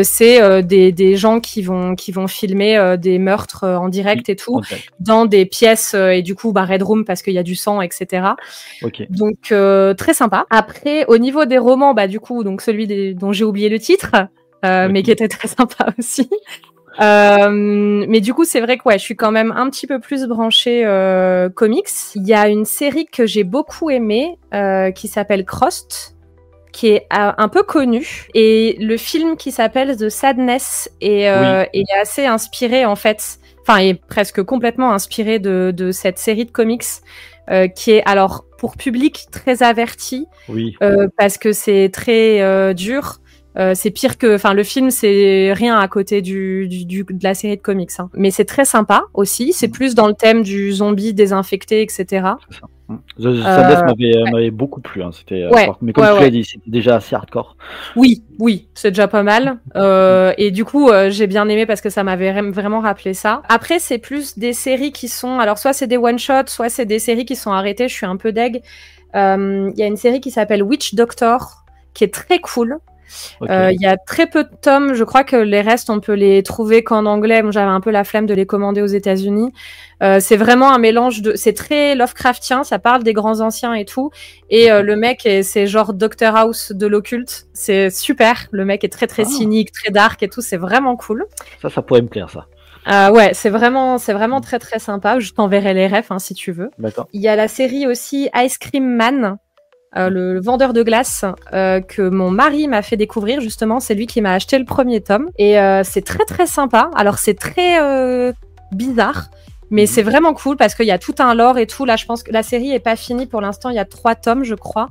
C'est des gens qui vont filmer des meurtres en direct et tout dans des pièces et du coup, Red Room parce qu'il y a du sang, etc. Donc très sympa. Après, au niveau des romans, du coup, donc celui dont j'ai oublié le titre, mais qui était très sympa aussi. Mais du coup, c'est vrai que je suis quand même un petit peu plus branchée comics. Il y a une série que j'ai beaucoup aimée qui s'appelle Crossed, qui est un peu connue, et le film qui s'appelle The Sadness est assez inspiré en fait. Enfin, est presque complètement inspiré de cette série de comics qui est alors pour public très averti parce que c'est très dur. C'est pire que, le film, c'est rien à côté de la série de comics. Hein. Mais c'est très sympa aussi. C'est plus dans le thème du zombie désinfecté, etc. The Sadness m'avait beaucoup plu. Hein. Mais comme tu l'as dit, c'était déjà assez hardcore. Oui, c'est déjà pas mal. Et du coup, j'ai bien aimé parce que ça m'avait vraiment rappelé ça. Après, c'est plus des séries qui sont... Alors, soit c'est des one-shots, soit c'est des séries qui sont arrêtées. Je suis un peu deg. Il y a une série qui s'appelle Witch Doctor, qui est très cool. Il y a très peu de tomes, je crois que les restes on peut les trouver qu'en anglais. Moi j'avais un peu la flemme de les commander aux États-Unis. C'est vraiment un mélange c'est très Lovecraftien, ça parle des grands anciens et tout, et le mec c'est genre Dr House de l'occulte, c'est super, le mec est très cynique, très dark et tout, c'est vraiment cool. Ça pourrait me plaire ça. C'est vraiment très très sympa. Je t'enverrai les refs si tu veux. D'accord. Il y a la série aussi Ice Cream Man, le vendeur de glace que mon mari m'a fait découvrir justement. C'est lui qui m'a acheté le premier tome et c'est très très sympa. Alors c'est très bizarre, mais c'est vraiment cool parce qu'il y a tout un lore et tout. Là, je pense que la série est pas finie pour l'instant. Il y a 3 tomes, je crois,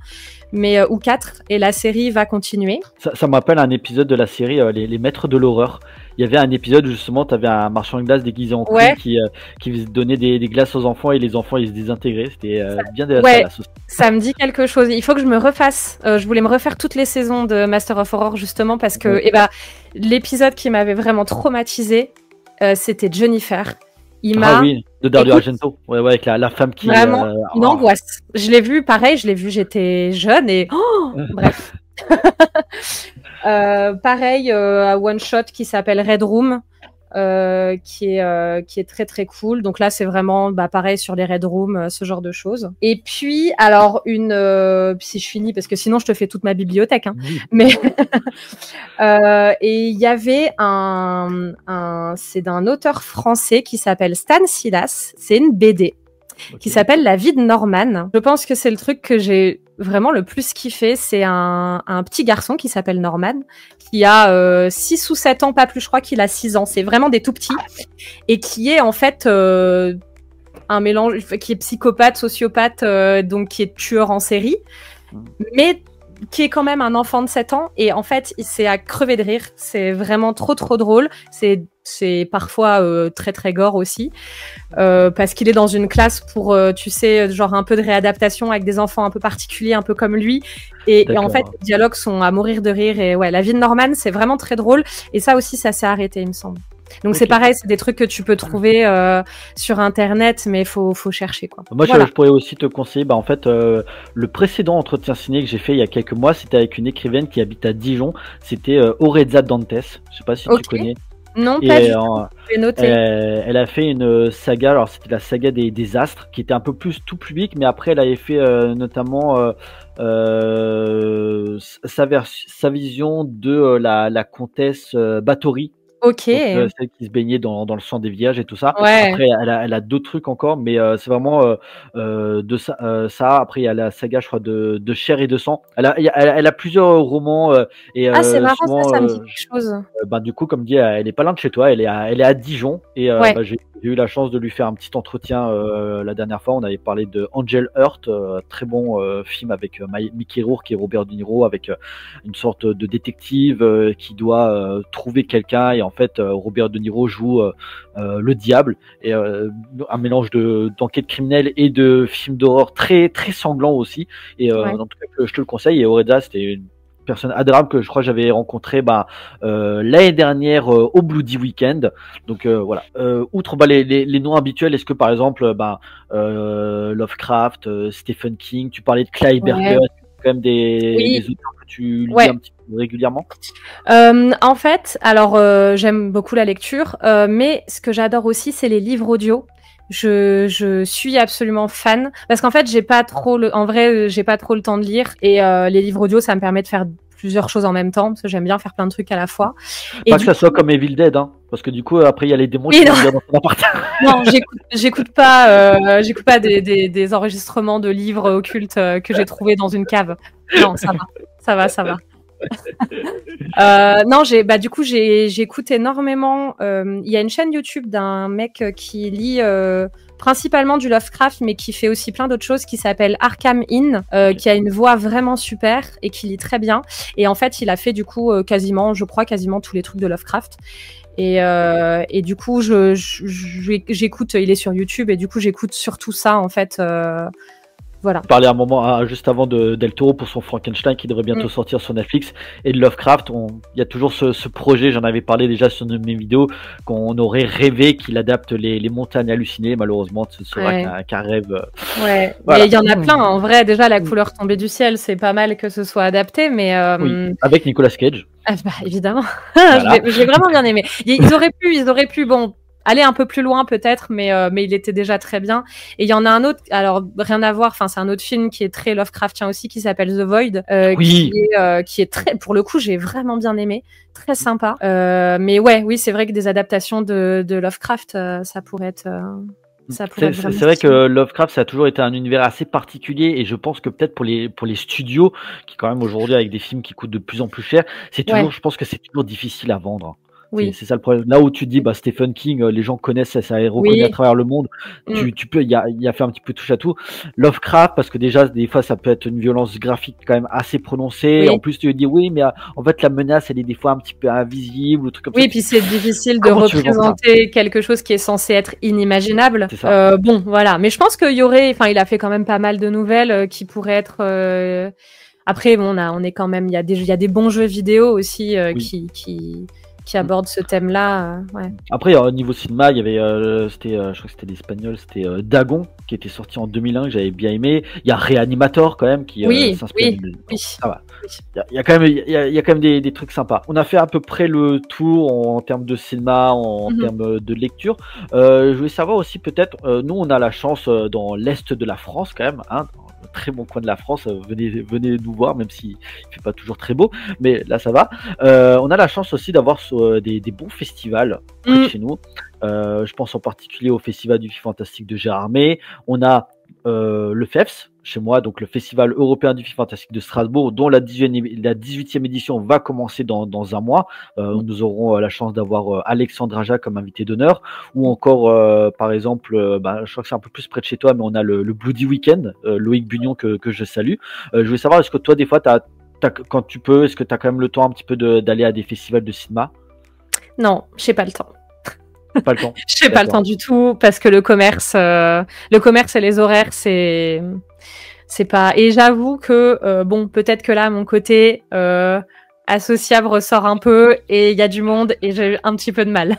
ou 4, et la série va continuer. Ça m'appelle un épisode de la série Les Maîtres de l'horreur. il y avait un épisode où justement tu avais un marchand de glace déguisé en clown qui donnait des glaces aux enfants et les enfants ils se désintégraient. C'était bien de ouais, ça me dit quelque chose. Il faut que je me refasse. Je voulais me refaire toutes les saisons de Master of Horror justement parce que l'épisode qui m'avait vraiment traumatisé, c'était Jennifer. Ah oui, de Dario Argento. Ouais, avec la femme qui... Vraiment une angoisse. Je l'ai vu, pareil, j'étais jeune et... bref. Pareil, à One Shot qui s'appelle Red Room, qui est très très cool. Donc là, c'est vraiment pareil sur les Red Room, ce genre de choses. Et puis, alors, si je finis, parce que sinon je te fais toute ma bibliothèque, hein. Mais et il y avait c'est d'un auteur français qui s'appelle Stan Silas. C'est une BD. Qui s'appelle La vie de Norman. Je pense que c'est le truc que j'ai vraiment le plus kiffé. C'est un petit garçon qui s'appelle Norman, qui a 6 ou 7 ans, pas plus, je crois qu'il a 6 ans. C'est vraiment des tout petits. Et qui est en fait un mélange, qui est psychopathe, sociopathe, donc qui est tueur en série. Mais qui est quand même un enfant de 7 ans. Et en fait, c'est à crever de rire. C'est vraiment trop, trop drôle. C'est parfois très, très gore aussi. Parce qu'il est dans une classe pour, tu sais, genre un peu de réadaptation avec des enfants un peu particuliers, un peu comme lui. Et en fait, les dialogues sont à mourir de rire. Et ouais, La vie de Norman, c'est vraiment très drôle. Et ça aussi, ça s'est arrêté, il me semble. Donc c'est pareil, c'est des trucs que tu peux trouver sur internet, mais faut chercher quoi. Moi je pourrais aussi te conseiller, en fait le précédent entretien ciné que j'ai fait il y a quelques mois, c'était avec une écrivaine qui habite à Dijon, c'était Oreza Dantes, je sais pas si tu connais. Non, pas du tout. J'ai noté. Elle a fait une saga, alors c'était la saga des astres, qui était un peu plus tout public, mais après elle avait fait notamment sa vision de la comtesse Bathory. Ok. Donc, celle qui se baignait dans le sang des vierges et tout ça. Ouais. Après, elle a d'autres trucs encore, mais c'est vraiment de ça. Après, il y a la saga, je crois, de Chair et de sang. Elle a plusieurs romans. C'est marrant, souvent, ça me dit quelque chose. Du coup, comme dit, elle est pas loin de chez toi. Elle est à Dijon. Et j'ai eu la chance de lui faire un petit entretien la dernière fois. On avait parlé de Angel Heart, très bon film avec Mickey Rourke et Robert De Niro, avec une sorte de détective qui doit trouver quelqu'un. Et en fait, Robert De Niro joue le diable, et un mélange d'enquête criminelle et de film d'horreur très très sanglant aussi. Et en tout cas, je te le conseille. Et Oreza, c'était une personne adorable que je crois que j'avais rencontré l'année dernière au Bloody Weekend. Donc voilà. Outre les noms habituels, est-ce que par exemple Lovecraft, Stephen King, tu parlais de Clive Barker, quand même des auteurs que tu lis un petit peu régulièrement? En fait, alors j'aime beaucoup la lecture, mais ce que j'adore aussi, c'est les livres audio. Je suis absolument fan parce qu'en fait, j'ai pas trop le temps de lire, et les livres audio, ça me permet de faire plusieurs choses en même temps parce que j'aime bien faire plein de trucs à la fois. Et pas que ça soit comme Evil Dead, hein, parce que du coup après il y a les démons qui vont dans ton appart. Non, j'écoute pas des enregistrements de livres occultes que j'ai trouvés dans une cave. Non, ça va. Non, du coup j'écoute énormément. Il y a une chaîne YouTube d'un mec qui lit principalement du Lovecraft, mais qui fait aussi plein d'autres choses, qui s'appelle Arkham Inn, qui a une voix vraiment super et qui lit très bien. Et en fait, il a fait du coup quasiment tous les trucs de Lovecraft. Et du coup, j'écoute. Il est sur YouTube et du coup, j'écoute surtout ça en fait. Voilà. Je parlais un moment juste avant de Del Toro pour son Frankenstein qui devrait bientôt sortir sur Netflix, et de Lovecraft. Il y a toujours ce projet, j'en avais parlé déjà sur une de mes vidéos, qu'on aurait rêvé qu'il adapte les montagnes hallucinées. Malheureusement, ce sera qu'un rêve. Ouais, voilà. Mais il y en a plein. En vrai, déjà, La couleur tombée du ciel, c'est pas mal que ce soit adapté, mais avec Nicolas Cage. Évidemment. Voilà. J'ai vraiment bien aimé. Ils auraient pu, aller un peu plus loin peut-être, mais il était déjà très bien. Et il y en a un autre, alors rien à voir, c'est un autre film qui est très Lovecraftien aussi, qui s'appelle The Void, qui est très, pour le coup, j'ai vraiment bien aimé, très sympa. Mais oui, c'est vrai que des adaptations de Lovecraft, ça pourrait être... C'est vrai que Lovecraft, ça a toujours été un univers assez particulier, et je pense que peut-être pour les studios, qui quand même aujourd'hui avec des films qui coûtent de plus en plus cher, c'est toujours, je pense que c'est toujours difficile à vendre. Oui. C'est ça le problème. Là où tu dis, bah, Stephen King, les gens connaissent, ça est reconnu Oui. à travers le monde. Mm. Tu peux, il a fait un petit peu touche à tout. Lovecraft, parce que déjà, des fois, ça peut être une violence graphique quand même assez prononcée. Oui. En plus, tu dis, oui, mais en fait, la menace, elle est des fois un petit peu invisible, ou truc comme ça. Oui, puis c'est difficile de Comment tu veux vendre ça? représenter quelque chose qui est censé être inimaginable. C'est ça. Bon, voilà. Mais je pense qu'il y aurait, enfin, il a fait quand même pas mal de nouvelles qui pourraient être. Après, bon, on est quand même, il y a des bons jeux vidéo aussi Oui. qui abordent ce thème-là. Ouais. Après, au niveau cinéma, il y avait, je crois que c'était l'espagnol, c'était Dagon, qui était sorti en 2001, que j'avais bien aimé. Il y a Reanimator, quand même, qui Oui, s'inspire oui, de... oui. Ça va. Il y a quand même, il y a quand même des trucs sympas. On a fait à peu près le tour en termes de cinéma, en Mhm. termes de lecture. Je voulais savoir aussi, peut-être, nous, on a la chance dans l'Est de la France, quand même, hein, dans le très bon coin de la France. Venez nous voir, même s'il fait pas toujours très beau, mais là, ça va. On a la chance aussi d'avoir des bons festivals près de Mm. chez nous. Je pense en particulier au Festival du Film Fantastique de Gérardmer. On a le FEFS chez moi, donc le Festival européen du film fantastique de Strasbourg, dont la 18e édition va commencer dans un mois. Nous aurons la chance d'avoir Alexandre Aja comme invité d'honneur, ou encore, par exemple, je crois que c'est un peu plus près de chez toi, mais on a le Bloody Weekend, Loïc Bugnon que je salue. Je voulais savoir, est-ce que toi, des fois, quand tu peux, est-ce que tu as quand même le temps un petit peu d'aller à des festivals de cinéma? Non, j'ai pas le temps. Pas le temps. J'ai pas le temps du tout parce que le commerce et les horaires, c'est pas. Et j'avoue que bon, peut-être que là, mon côté associable ressort un peu et il y a du monde et j'ai un petit peu de mal.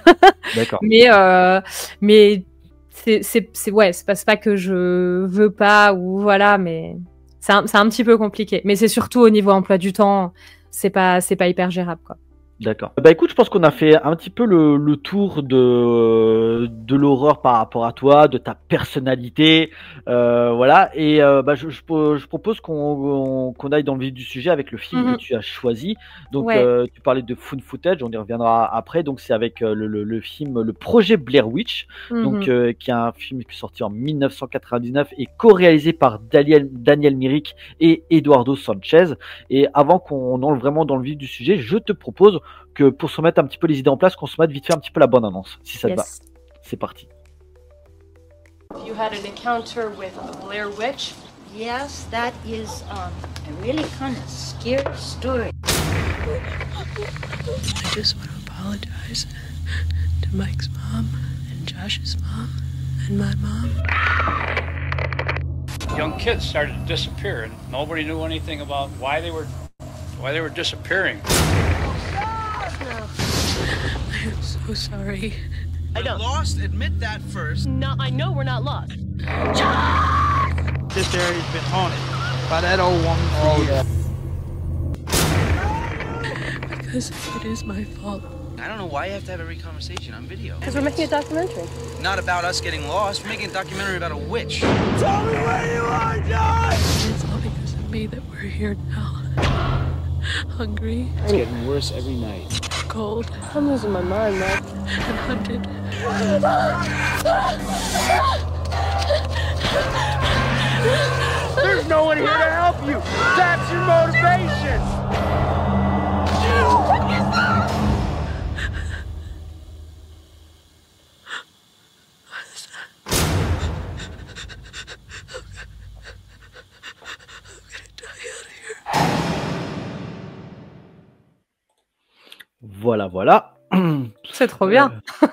D'accord. Mais c'est pas que je veux pas ou voilà, mais c'est un petit peu compliqué. Mais c'est surtout au niveau emploi du temps, c'est pas hyper gérable, quoi. D'accord. Bah écoute, je pense qu'on a fait un petit peu le tour de l'horreur par rapport à toi, de ta personnalité, voilà. Et je propose qu'on aille dans le vif du sujet avec le film que tu as choisi. Donc Ouais. tu parlais de found footage, on y reviendra après. Donc c'est avec le film, le projet Blair Witch, donc qui est un film qui est sorti en 1999 et co-réalisé par Daniel Myrick et Eduardo Sanchez. Et avant qu'on entre vraiment dans le vif du sujet, je te propose que pour se remettre un petit peu les idées en place, qu'on se mette vite fait un petit peu la bonne annonce, si ça te va. C'est parti. You had an encounter with the Blair Witch? Yes, that is a really kind of scary story. I just want to apologize to Mike's mom and Josh's mom and my mom. Young kids started to disappear, and nobody knew anything about why they were disappearing. I am so sorry. I know. Lost? Admit that first. No, I know we're not lost. This area's been haunted by that old woman for years. Because it is my fault. I don't know why you have to have every conversation on video. Because we're making a documentary. Not about us getting lost. We're making a documentary about a witch. Tell me where you are, John! It's all because of me that we're here now. Hungry. It's getting worse every night. Cold. I'm losing my mind, Mike. And hunted. There's no one here to help you. That's your motivation. Voilà. C'est trop bien.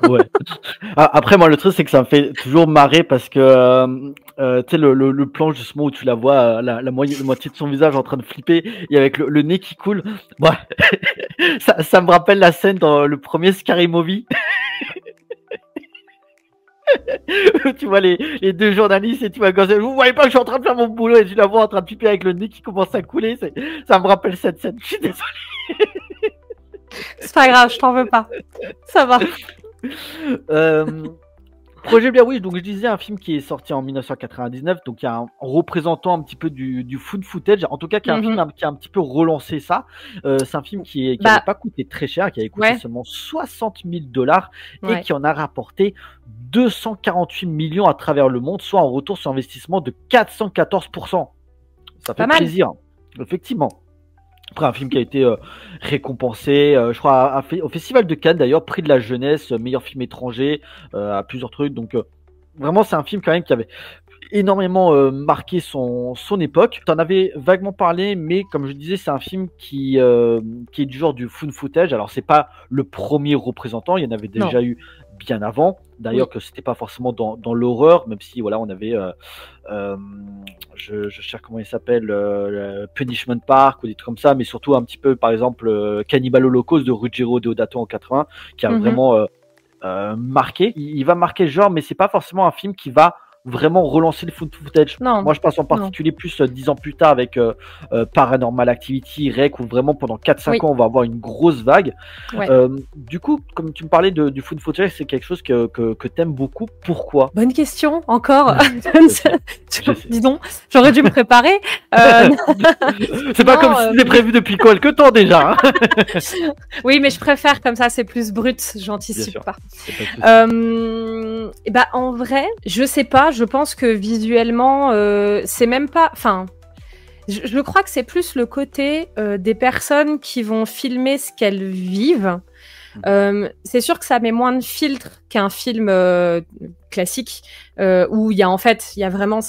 Ouais. Après, moi, le truc, c'est que ça me fait toujours marrer parce que, tu sais, le plan justement où tu la vois, la moitié de son visage en train de flipper et avec le nez qui coule. Ouais. ça me rappelle la scène dans le premier Scary Movie. Tu vois les deux journalistes et tu vois, vous voyez pas que je suis en train de faire mon boulot et tu la vois en train de flipper avec le nez qui commence à couler. Ça me rappelle cette scène. Je suis désolé. C'est pas grave, je t'en veux pas. Ça va. Projet Blair Witch, donc je disais un film qui est sorti en 1999, donc il y a un représentant un petit peu du found footage, en tout cas qui est un film qui a un petit peu relancé ça. C'est un film qui n'avait pas coûté très cher, qui avait coûté seulement $60 000 et qui en a rapporté 248 millions à travers le monde, soit un retour sur investissement de 414%. Ça fait plaisir, effectivement. Après, un film qui a été récompensé, je crois, au Festival de Cannes d'ailleurs, prix de la jeunesse, meilleur film étranger, à plusieurs trucs. Donc, vraiment, c'est un film quand même qui avait énormément marqué son époque. Tu en avais vaguement parlé, mais comme je disais, c'est un film qui est du genre du found footage. Alors, c'est pas le premier représentant, il y en avait déjà eu bien avant. D'ailleurs, que c'était pas forcément dans l'horreur, même si voilà, on avait, je cherche comment il s'appelle, Punishment Park ou des trucs comme ça, mais surtout un petit peu, par exemple, Cannibal Holocaust de Ruggero Deodato en 80, qui a vraiment marqué. Il va marquer le genre, mais c'est pas forcément un film qui va vraiment relancer le found footage. Non. Moi, je pense en particulier plus 10 ans plus tard avec Paranormal Activity, Rec, où vraiment pendant 4-5 ans, on va avoir une grosse vague. Ouais. Du coup, comme tu me parlais du found footage, c'est quelque chose que t'aimes beaucoup. Pourquoi? Bonne question, encore. Dis donc, j'aurais dû me préparer. C'est pas comme si c'était prévu depuis quelque temps déjà. Hein. Oui, mais je préfère comme ça, c'est plus brut, j'anticipe pas. Et bah, en vrai, je sais pas, je pense que visuellement, c'est même pas... Enfin, je crois que c'est plus le côté des personnes qui vont filmer ce qu'elles vivent. C'est sûr que ça met moins de filtres qu'un film classique où il y a vraiment il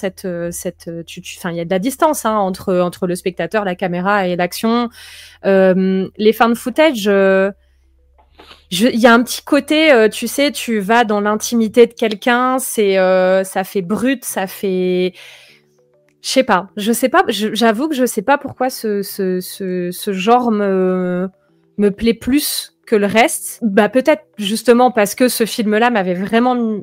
y a de la distance entre le spectateur, la caméra et l'action. Les found footage, il y a un petit côté, tu sais, tu vas dans l'intimité de quelqu'un, ça fait brut, ça fait... Je sais pas, j'avoue que je sais pas pourquoi ce genre me plaît plus que le reste. Bah, peut-être justement parce que ce film-là m'avait vraiment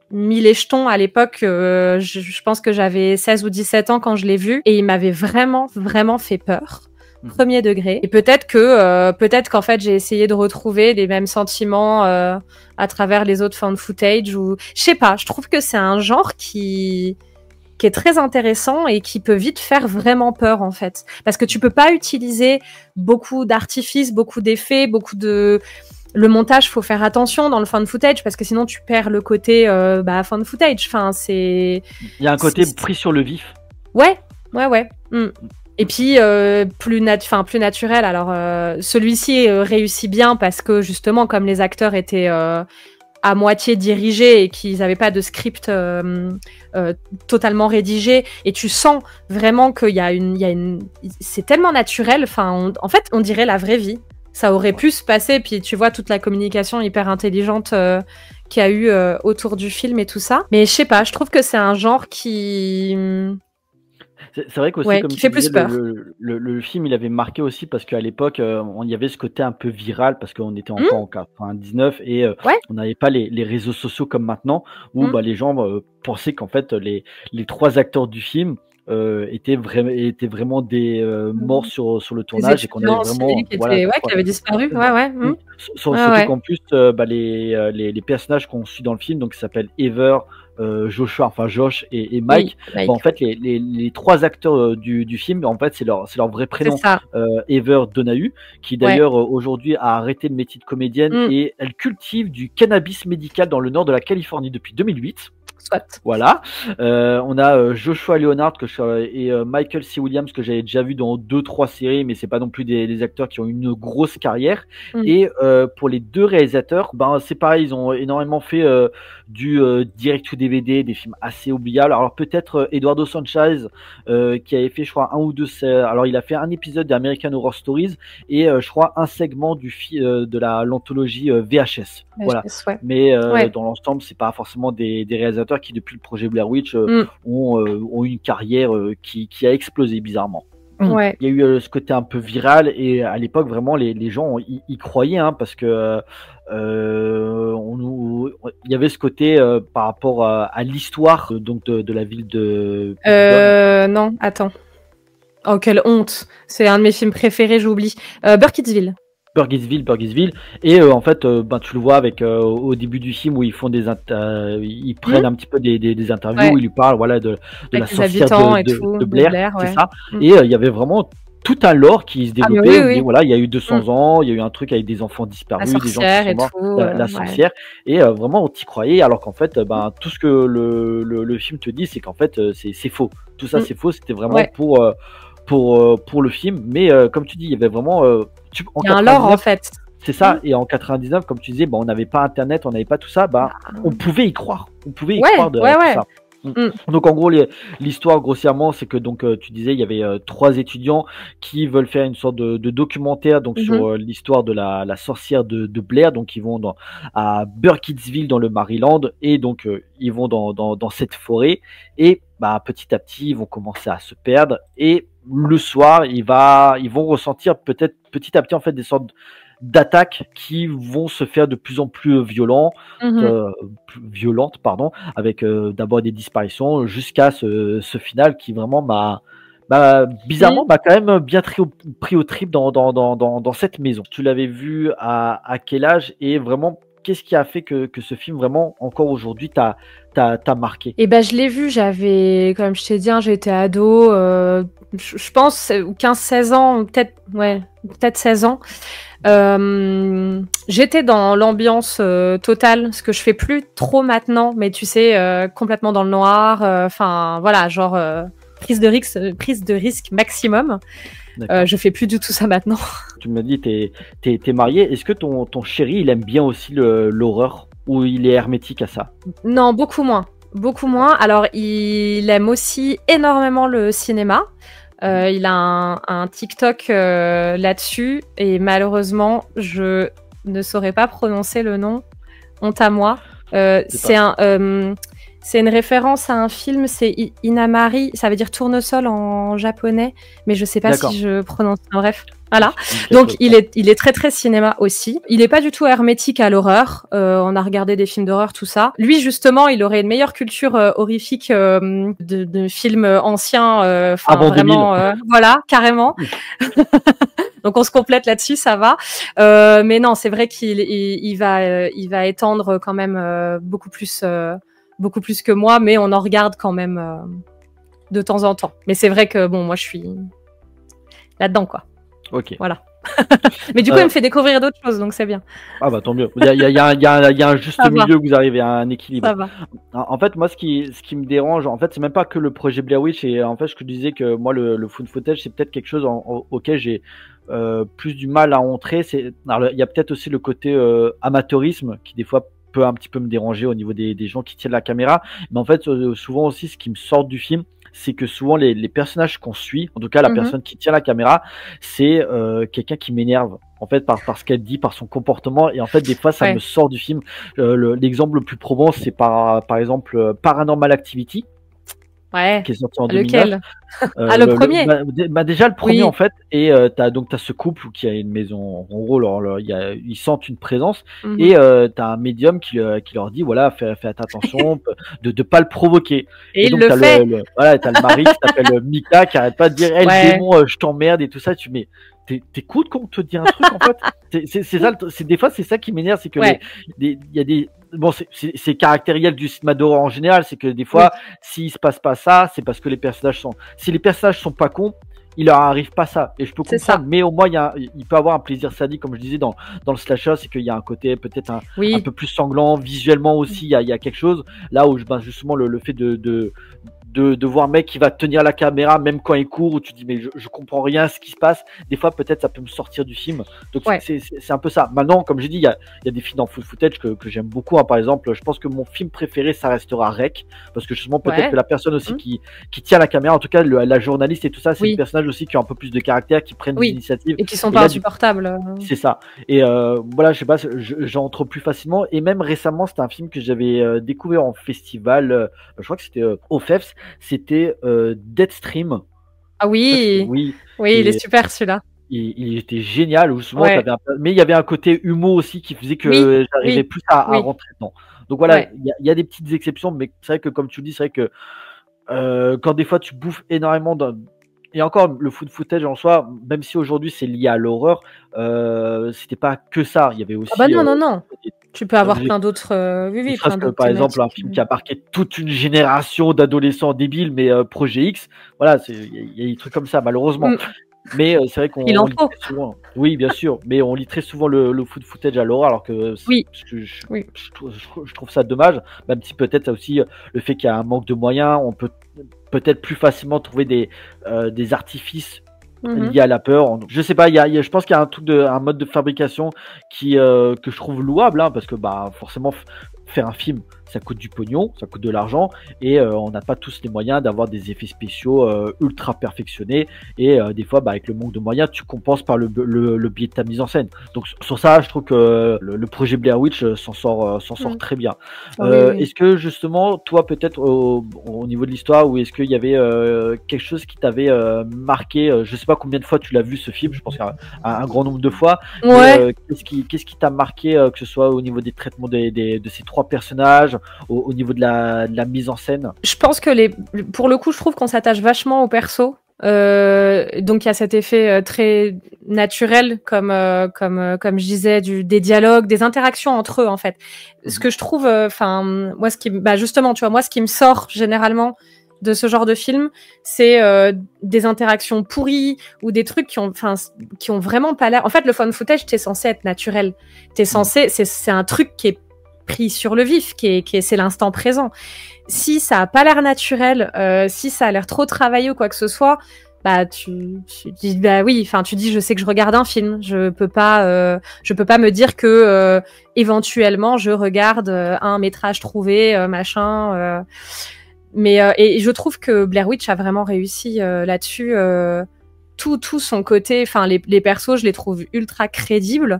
mis les jetons à l'époque. Je pense que j'avais 16 ou 17 ans quand je l'ai vu et il m'avait vraiment, vraiment fait peur. Premier degré. Et peut-être qu'en fait j'ai essayé de retrouver les mêmes sentiments à travers les autres found footage ou je sais pas, je trouve que c'est un genre qui est très intéressant et qui peut vite faire vraiment peur en fait, parce que tu peux pas utiliser beaucoup d'artifices, beaucoup d'effets, le montage, faut faire attention dans le found footage parce que sinon tu perds le côté found footage. Enfin, il y a un côté pris sur le vif. Ouais. Et puis plus naturel. Alors celui-ci réussit bien parce que justement comme les acteurs étaient à moitié dirigés et qu'ils n'avaient pas de script totalement rédigé, et tu sens vraiment qu'il y a c'est tellement naturel. Enfin, en fait, on dirait la vraie vie. Ça aurait pu se passer. Puis tu vois toute la communication hyper intelligente qu'il y a eu autour du film et tout ça. Mais je sais pas, je trouve que c'est un genre qui C'est vrai qu'aussi, comme qui fait plus peur. Le film, il avait marqué aussi parce qu'à l'époque, il y avait ce côté un peu viral parce qu'on était encore en 99 et on n'avait pas les réseaux sociaux comme maintenant où les gens pensaient qu'en fait les 3 acteurs du film étaient vraiment des morts sur le tournage et qu'on avait vraiment qui avait disparu. Surtout qu'en plus les personnages qu'on suit dans le film, donc qui s'appellent Ever, Josh et Mike. Mike. En fait, les 3 acteurs du film, en fait, c'est leur vrai prénom. Ever Donahue, qui d'ailleurs aujourd'hui a arrêté le métier de comédienne et elle cultive du cannabis médical dans le nord de la Californie depuis 2008. Soit. Voilà. On a Joshua Leonard et Michael C. Williams que j'avais déjà vu dans 2-3 séries, mais c'est pas non plus des acteurs qui ont une grosse carrière. Et pour les 2 réalisateurs, c'est pareil, ils ont énormément fait du direct to DVD, des films assez oubliables. Alors peut-être Eduardo Sanchez qui avait fait, je crois, 1 ou 2. Alors il a fait un épisode d'American Horror Stories et je crois un segment de l'anthologie VHS. Voilà. Mais dans l'ensemble, c'est pas forcément des réalisateurs qui, depuis le projet Blair Witch, ont une carrière qui a explosé bizarrement. Ouais. Il y a eu ce côté un peu viral et à l'époque, vraiment, les gens y croyaient parce que il y avait ce côté par rapport à l'histoire donc de la ville de... Non, attends. Oh, quelle honte. C'est un de mes films préférés, j'oublie. Burkittsville. Et en fait tu le vois avec au début du film où ils font ils prennent un petit peu des interviews où ils lui parlent de la sorcière de Blair, c'est ça. Et il y avait vraiment tout un lore qui se développait. Voilà, il y a eu 200 ans, il y a eu un truc avec des enfants disparus, des gens qui sont morts, la sorcière, et vraiment on t'y croyait, alors qu'en fait tout ce que le film te dit, c'est qu'en fait c'est faux. Tout ça c'est faux, c'était vraiment pour le film. Mais comme tu dis, il y avait vraiment en Il y a un lore en fait. C'est ça, et en 99, comme tu disais, on n'avait pas Internet, on n'avait pas tout ça, on pouvait y croire. On pouvait y croire de tout ça. Donc en gros, l'histoire grossièrement, c'est que donc tu disais, il y avait 3 étudiants qui veulent faire une sorte de documentaire donc sur l'histoire de la sorcière de Blair. Donc ils vont à Burkittsville dans le Maryland, et donc ils vont dans cette forêt, et petit à petit ils vont commencer à se perdre, et le soir ils vont ressentir peut-être petit à petit en fait des sortes d'attaques qui vont se faire de plus en plus violentes, avec d'abord des disparitions jusqu'à ce final qui vraiment bizarrement m'a quand même bien pris au trip dans cette maison. Tu l'avais vu à quel âge, et vraiment qu'est-ce qui a fait que ce film vraiment encore aujourd'hui t'a marqué? Et je l'ai vu, comme je t'ai dit, j'étais ado, je pense 15-16 ans, peut-être 16 ans. J'étais dans l'ambiance totale, ce que je fais plus trop maintenant, mais tu sais, complètement dans le noir, prise de risque maximum. Je fais plus du tout ça maintenant. Tu me dis, t'es marié. Est-ce que ton chéri, il aime bien aussi l'horreur, ou il est hermétique à ça? Non, beaucoup moins. Beaucoup moins. Alors, il aime aussi énormément le cinéma. Il a un TikTok là-dessus, et malheureusement, je ne saurais pas prononcer le nom. Honte à moi. C'est une référence à un film, c'est Inamari, ça veut dire tournesol en japonais, mais je sais pas si je prononce. Bref, voilà. Donc il est très très cinéma aussi. Il est pas du tout hermétique à l'horreur. On a regardé des films d'horreur, tout ça. Lui justement, il aurait une meilleure culture horrifique de films anciens. Avant vraiment, voilà, carrément. Donc on se complète là-dessus, ça va. Mais non, c'est vrai qu'il va étendre quand même beaucoup plus que moi, mais on en regarde quand même de temps en temps. Mais c'est vrai que moi je suis là-dedans, quoi. Ok. Voilà. Mais du coup, il me fait découvrir d'autres choses, donc c'est bien. Ah tant mieux. Il y a un juste milieu, vous arrivez à un équilibre. Ça va. En fait, moi, ce qui me dérange, en fait, c'est même pas que le projet Blair Witch, et en fait, je disais que moi, le found footage, c'est peut-être quelque chose auquel j'ai plus du mal à entrer. Il y a peut-être aussi le côté amateurisme qui des fois peut un petit peu me déranger au niveau des gens qui tiennent la caméra, mais en fait souvent aussi ce qui me sort du film, c'est que souvent les personnages qu'on suit, en tout cas la personne qui tient la caméra, c'est quelqu'un qui m'énerve en fait par ce qu'elle dit, par son comportement, et en fait des fois ça me sort du film. L'exemple le plus probant, c'est par exemple Paranormal Activity, qui est sorti en 2009. Lequel? Le premier. Déjà le premier en fait, et t'as ce couple qui a une maison. En gros, ils sentent une présence, et t'as un médium qui leur dit voilà, faites attention de pas le provoquer. Et donc il le fait. T'as le mari qui s'appelle Mika qui arrête pas de dire le démon, je t'emmerde et tout ça. T'écoutes quand on te dit un truc en fait. C'est ça. Des fois c'est ça qui m'énerve, c'est que il y a des c'est caractériel du cinéma d'horreur en général, c'est que des fois s'il se passe pas ça, c'est parce que si les personnages sont pas cons, il leur arrive pas ça, et je peux comprendre, mais au moins il peut avoir un plaisir sadique, comme je disais dans le slasher, c'est qu'il y a un côté peut-être un peu plus sanglant visuellement aussi. Il y a quelque chose là où justement le fait de voir un mec qui va tenir la caméra même quand il court, où tu dis mais je comprends rien à ce qui se passe, des fois peut-être ça peut me sortir du film. Donc c'est un peu ça. Maintenant, comme j'ai dit, il y a des films en found footage que j'aime beaucoup, par exemple, je pense que mon film préféré ça restera Rec, parce que justement peut-être que la personne aussi qui tient la caméra, en tout cas la journaliste et tout ça, c'est des personnages aussi qui ont un peu plus de caractère, qui prennent des initiatives et qui sont pas insupportables. C'est ça. Et voilà, je sais pas, j'entre plus facilement. Et même récemment, c'était un film que j'avais découvert en festival, je crois que c'était au FEFS, c'était Deadstream. Ah oui, il est super celui-là. Il était génial, mais il y avait un côté humour aussi qui faisait que j'arrivais plus à rentrer dedans. Donc voilà, il y a des petites exceptions, mais c'est vrai que comme tu le dis, c'est vrai que quand des fois tu bouffes énormément et encore le found footage en soi, même si aujourd'hui c'est lié à l'horreur, c'était pas que ça. Il y avait aussi. Non. Tu peux avoir plein d'autres. Par exemple, un film qui a marqué toute une génération d'adolescents débiles, mais Projet X, voilà, il y a des trucs comme ça, malheureusement. Mais c'est vrai qu'on Il en lit faut. très souvent. Oui, bien sûr, mais on lit très souvent le food footage à l'horreur, alors que Oui. je trouve ça dommage, même si peut-être aussi le fait qu'il y a un manque de moyens, on peut peut-être plus facilement trouver des artifices liés à la peur. Je sais pas, je pense qu'il y a un mode de fabrication que je trouve louable, hein, parce que bah forcément faire un film, ça coûte du pognon, ça coûte de l'argent, et on n'a pas tous les moyens d'avoir des effets spéciaux ultra perfectionnés, et des fois bah, avec le manque de moyens tu compenses par le biais de ta mise en scène. Donc sur ça je trouve que le projet Blair Witch s'en sort très bien. Oui. Est-ce que justement toi peut-être au niveau de l'histoire, ou est-ce qu'il y avait quelque chose qui t'avait marqué, je sais pas combien de fois tu l'as vu ce film, je pense un grand nombre de fois. Ouais. Qu'est-ce qui t'a marqué, que ce soit au niveau des traitements de ces trois personnages, au niveau de la mise en scène? Je pense que pour le coup, je trouve qu'on s'attache vachement au perso. Donc il y a cet effet très naturel, comme je disais, des dialogues, des interactions entre eux en fait. Ce que je trouve, moi justement, tu vois, moi ce qui me sort généralement de ce genre de film, c'est des interactions pourries ou des trucs qui ont vraiment pas l'air. En fait, le found footage, t'es censé être naturel. C'est un truc qui est pris sur le vif, c'est l'instant présent. Si ça a pas l'air naturel, si ça a l'air trop travaillé ou quoi que ce soit, bah tu dis bah oui, enfin tu dis je sais que je regarde un film, je peux pas me dire que éventuellement je regarde un métrage trouvé machin. Mais et je trouve que Blair Witch a vraiment réussi là-dessus. Tout son côté, enfin les persos, je les trouve ultra crédibles.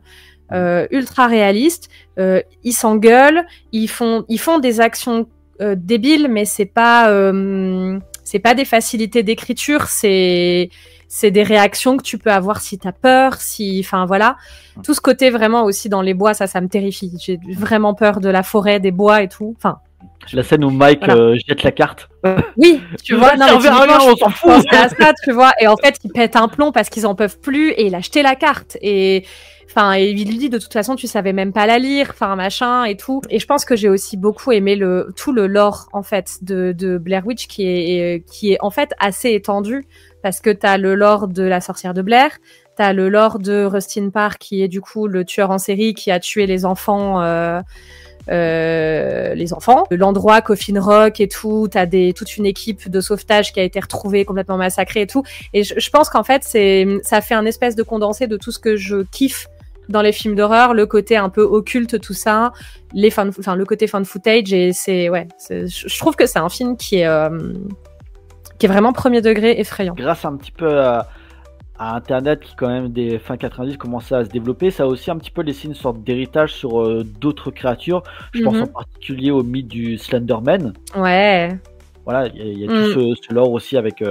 Ultra réaliste, ils s'engueulent, ils font des actions débiles, mais c'est pas des facilités d'écriture, c'est des réactions que tu peux avoir si t'as peur, enfin voilà, tout ce côté vraiment aussi dans les bois, ça me terrifie. J'ai vraiment peur de la forêt, des bois et tout. Enfin, la scène où Mike jette la carte. Oui, tu vois, non, mais on s'en fout. C'est à ça, tu vois, et en fait, ils pètent un plomb parce qu'ils en peuvent plus, et il a jeté la carte, et il lui dit de toute façon, tu savais même pas la lire, enfin machin et tout. Et je pense que j'ai aussi beaucoup aimé tout le lore en fait de Blair Witch qui est en fait assez étendu, parce que t'as le lore de la sorcière de Blair, t'as le lore de Rustin Parr qui est du coup le tueur en série qui a tué les enfants. L'endroit Coffin Rock et tout, t'as toute une équipe de sauvetage qui a été retrouvée complètement massacrée et tout. Et je pense qu'en fait ça fait un espèce de condensé de tout ce que je kiffe dans les films d'horreur, le côté un peu occulte, tout ça, le côté found footage, et je trouve que c'est un film qui est vraiment premier degré, effrayant. Grâce un petit peu à Internet, qui quand même des fin 90 commençait à se développer, ça a aussi un petit peu laissé une sorte d'héritage sur d'autres créatures. Je pense en particulier au mythe du Slenderman. Ouais. Voilà, il y a tout ce lore aussi avec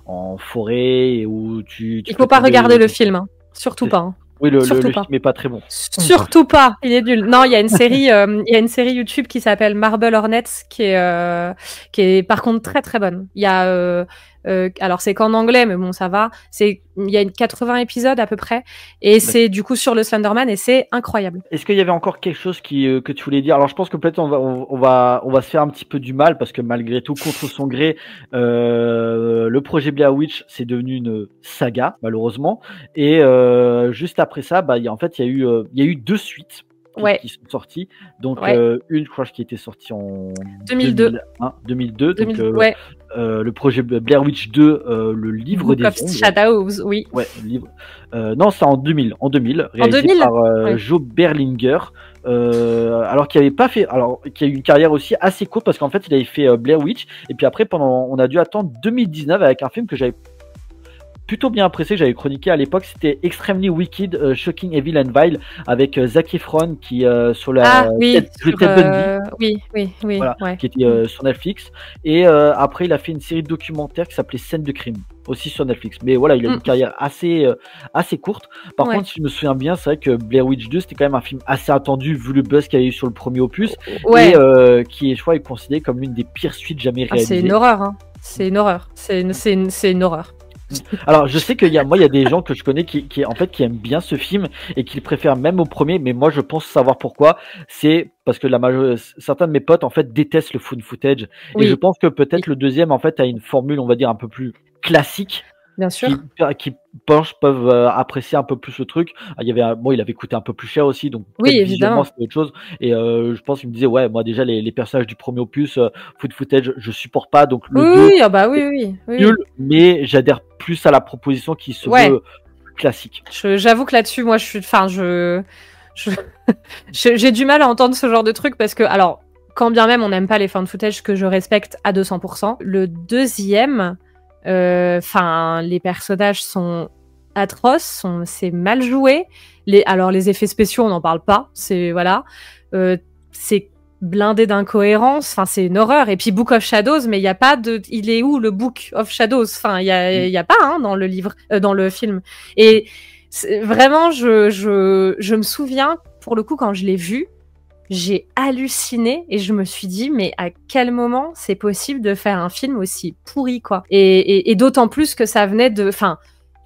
en forêt, où il faut pas regarder le film, hein. Surtout pas. Hein. Oui, le film est pas très bon. Surtout pas, il est nul. Non, il y a une série YouTube qui s'appelle Marble Hornets qui est par contre très très bonne. Il y a alors c'est qu'en anglais, mais bon ça va. Il y a 80 épisodes à peu près, et c'est du coup sur le Slenderman, et c'est incroyable. Est-ce qu'il y avait encore quelque chose que tu voulais dire? Alors je pense que peut-être on va se faire un petit peu du mal, parce que malgré tout, contre son gré, le projet Blair Witch c'est devenu une saga malheureusement, et juste après ça, il y a eu 2 suites qui sont sorties. Donc une, je crois, qui était sortie en 2002. 2002. Donc le projet Blair Witch 2, le livre Book des of ombres. Shadows, oui. Ouais, le livre. Non, c'est en 2000, réalisé par Joe Berlinger. Alors qu'il avait pas fait, qui a eu une carrière aussi assez courte, parce qu'en fait il avait fait Blair Witch, et puis après on a dû attendre 2019 avec un film que j'avais plutôt bien apprécié, que j'avais chroniqué à l'époque, c'était Extremely Wicked, Shocking, Evil and Vile, avec Zac Efron qui sur la Ted Bundy. Qui était sur Netflix, et après il a fait une série de documentaires qui s'appelait Scène de crime, aussi sur Netflix. Mais voilà, il a une carrière assez courte. Par contre, si je me souviens bien, c'est vrai que Blair Witch 2 c'était quand même un film assez attendu vu le buzz qu'il y a eu sur le premier opus, et qui est, je crois, est considéré comme l'une des pires suites jamais réalisées. C'est une horreur, hein. C'est une horreur. C'est une horreur. Alors je sais qu'il y a des gens que je connais qui aiment bien ce film et qui le préfèrent même au premier, mais moi je pense savoir pourquoi. C'est parce que certains de mes potes en fait détestent le found footage, et je pense que peut-être le deuxième en fait a une formule, on va dire, un peu plus classique. Bien sûr. qui peuvent apprécier un peu plus le truc. Il y avait bon, il avait coûté un peu plus cher aussi, donc Oui, peut-être évidemment. visuellement c'était autre chose. Et je pense qu'il me disait ouais, moi déjà les personnages du premier opus, foot footage, je supporte pas, donc le 2 Oui, ah bah oui. nul, mais j'adhère plus à la proposition qui se Ouais. veut classique. J'avoue que là-dessus, moi, j'ai du mal à entendre ce genre de truc parce que, alors, quand bien même on n'aime pas les found footage que je respecte à 200%, le deuxième, les personnages sont atroces, c'est mal joué. Alors, les effets spéciaux, on n'en parle pas. Voilà. C'est blindé d'incohérences. Enfin, c'est une horreur. Et puis Book of Shadows, mais il y a pas de. Il est où le Book of Shadows? Enfin, il y a pas dans le livre, dans le film. Et vraiment, je me souviens pour le coup quand je l'ai vu, j'ai halluciné et je me suis dit mais à quel moment c'est possible de faire un film aussi pourri quoi? Et d'autant plus que ça venait de, que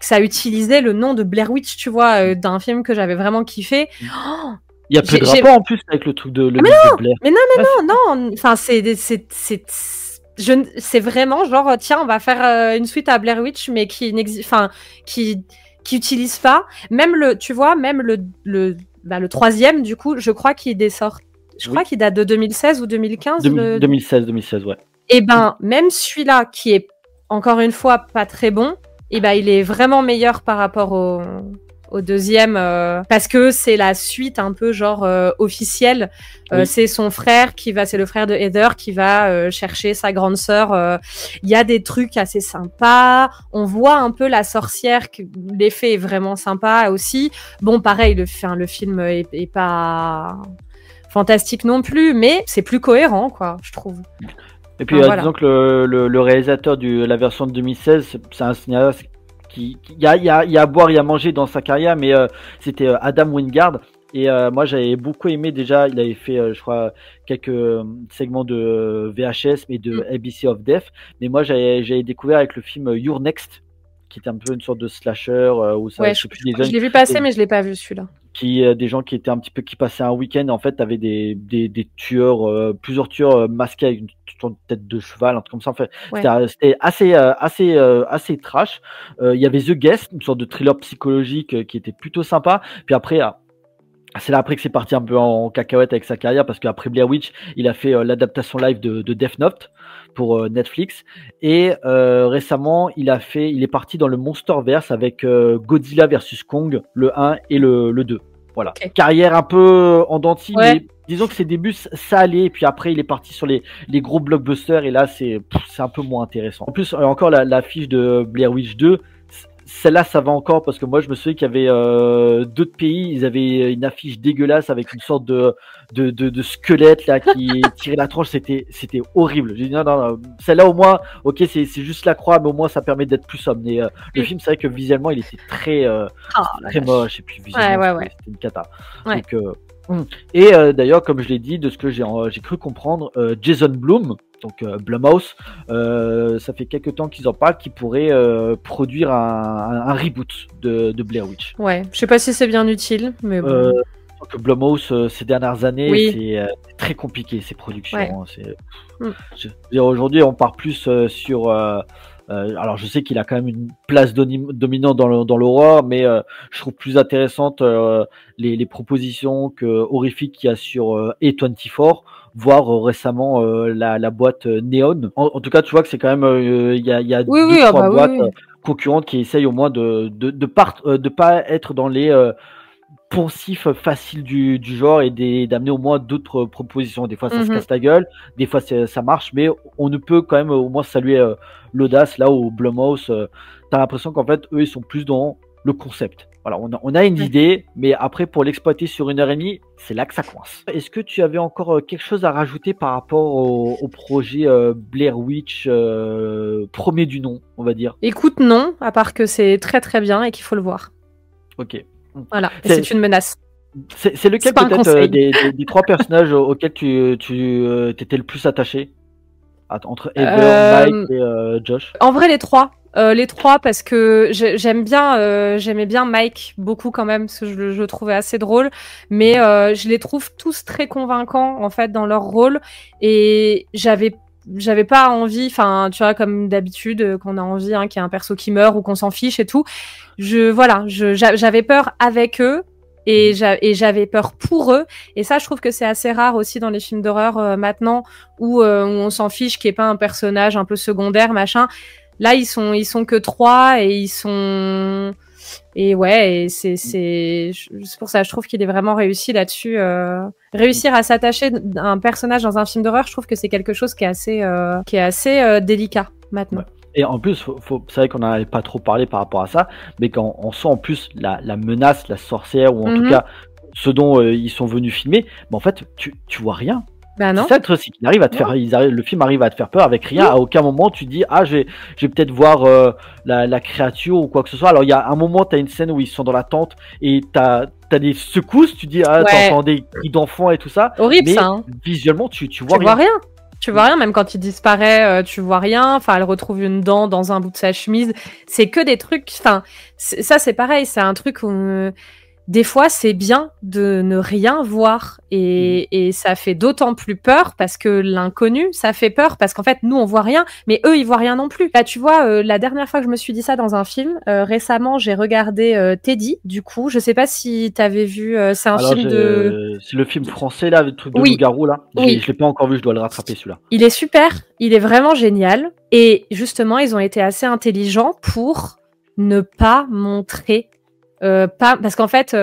ça utilisait le nom de Blair Witch, tu vois, d'un film que j'avais vraiment kiffé. Oh, il y a peu de rapport en plus avec le truc de livre de Blair. Mais non. Enfin, c'est vraiment genre tiens, on va faire une suite à Blair Witch, mais qui utilise pas. Même le troisième, du coup, je crois qu'il crois qu'il date de 2016 ou 2015. 2016, ouais. Et ben, même celui-là, qui est encore une fois pas très bon, et ben il est vraiment meilleur par rapport au deuxième, parce que c'est la suite un peu genre officielle. Oui. C'est son frère c'est le frère de Heather qui va chercher sa grande sœur. Il y a des trucs assez sympas. On voit un peu la sorcière. L'effet est vraiment sympa aussi. Bon, pareil, le film est pas fantastique non plus, mais c'est plus cohérent, quoi, je trouve. Et puis, disons que le réalisateur de la version de 2016, c'est un cinéaste il y a à boire et à manger dans sa carrière, mais c'était Adam Wingard. Et moi, j'avais beaucoup aimé déjà. Il avait fait, je crois, quelques segments de VHS et de ABC of Death. Mais moi, j'avais découvert avec le film You're Next, qui était un peu une sorte de slasher. Où ça, ouais, je l'ai vu passer, mais je l'ai pas vu celui-là. Des gens qui étaient un petit peu, qui passaient un week-end. En fait, t'avais des tueurs, plusieurs tueurs masqués avec une tête de cheval, un truc comme ça. En fait, c'était assez trash. Il y avait The Guest, une sorte de thriller psychologique qui était plutôt sympa. Puis après, c'est là après que c'est parti un peu en cacahuète avec sa carrière, parce qu'après Blair Witch, il a fait l'adaptation live de Death Note pour Netflix. Et récemment, il est parti dans le Monsterverse avec Godzilla vs Kong, le 1 et le 2. Voilà. Okay. Carrière un peu en dents de scie, mais disons que ses débuts, ça allait. Et puis après, il est parti sur les gros blockbusters. Et là, c'est un peu moins intéressant. En plus, encore la fiche de Blair Witch 2, celle-là, ça va encore, parce que moi, je me souviens qu'il y avait d'autres pays, ils avaient une affiche dégueulasse avec une sorte de squelette là qui tirait la tronche. C'était horrible. J'ai dit non, celle-là au moins, ok, c'est juste la croix, mais au moins ça permet d'être plus sobre. Mais le film, c'est vrai que visuellement, il était très moche, et puis visuellement, c'était une cata. Ouais. Donc, et d'ailleurs, comme je l'ai dit, de ce que j'ai cru comprendre, Jason Blum, donc Blumhouse, ça fait quelques temps qu'ils en parlent, qu'ils pourraient produire un reboot de Blair Witch. Ouais, je sais pas si c'est bien utile, mais bon. Que Blumhouse, ces dernières années, c'est très compliqué, ces productions. Ouais. Aujourd'hui, on part plus sur... alors je sais qu'il a quand même une place dominante dans l'horreur, mais je trouve plus intéressante les propositions horrifiques qu'il y a sur A24, voire récemment la boîte Neon. En tout cas, tu vois que c'est quand même il y a trois boîtes concurrentes qui essayent au moins de pas être dans les poncifs faciles du genre, et d'amener au moins d'autres propositions. Des fois ça se casse la gueule, des fois ça marche, mais on ne peut quand même au moins saluer l'audace. Là où Blumhouse, t'as l'impression qu'en fait eux ils sont plus dans le concept. Voilà, on a une idée, mais après pour l'exploiter sur 1h30, c'est là que ça coince. Est-ce que tu avais encore quelque chose à rajouter par rapport au projet Blair Witch, premier du nom, on va dire? Écoute, non, à part que c'est très très bien et qu'il faut le voir. Ok. Voilà, c'est une menace. C'est lequel peut-être des trois personnages auxquels tu étais le plus attaché entre Heather, Mike et Josh? En vrai, les trois. Parce que j'aimais bien Mike beaucoup quand même, parce que je le trouvais assez drôle, mais je les trouve tous très convaincants en fait dans leur rôle, et j'avais j'avais pas envie, enfin, tu vois, comme d'habitude, qu'on a envie, qu'il y ait un perso qui meurt ou qu'on s'en fiche et tout. J'avais peur avec eux. Et j'avais peur pour eux. Et ça, je trouve que c'est assez rare aussi dans les films d'horreur maintenant, où on s'en fiche qu'il n'y ait pas un personnage un peu secondaire, machin. Là, ils sont que 3 et ils sont... Et ouais, et c'est pour ça, je trouve qu'il est vraiment réussi là-dessus. Réussir à s'attacher à un personnage dans un film d'horreur, je trouve que c'est quelque chose qui est assez délicat maintenant. Ouais. Et en plus, c'est vrai qu'on n'en avait pas trop parlé par rapport à ça, mais quand on sent en plus la menace, la sorcière, ou en tout cas ce dont ils sont venus filmer, mais en fait, tu vois rien. Bah non. C'est ça le truc, c'est qu'il arrive à te faire, le film arrive à te faire peur avec rien. À aucun moment tu dis je vais peut-être voir la créature ou quoi que ce soit. Alors il y a un moment, t'as une scène où ils sont dans la tente et t'as des secousses, tu dis t'entends des cris d'enfants et tout ça. Horrible, mais ça. Hein. Visuellement, tu vois rien. Tu vois rien, même quand il disparaît, tu vois rien. Enfin, elle retrouve une dent dans un bout de sa chemise. C'est que des trucs. Enfin, ça c'est pareil. C'est un truc où des fois c'est bien de ne rien voir et ça fait d'autant plus peur parce que l'inconnu, ça fait peur parce qu'en fait nous on voit rien, mais eux ils voient rien non plus. Là tu vois, la dernière fois que je me suis dit ça dans un film, récemment j'ai regardé Teddy. Du coup, je sais pas si t'avais vu. C'est un film de. C'est le film français là, le truc de loup-garou là. Oui. Je l'ai pas encore vu, je dois le rattraper celui-là. Il est super, il est vraiment génial et justement ils ont été assez intelligents pour ne pas montrer. Parce qu'en fait,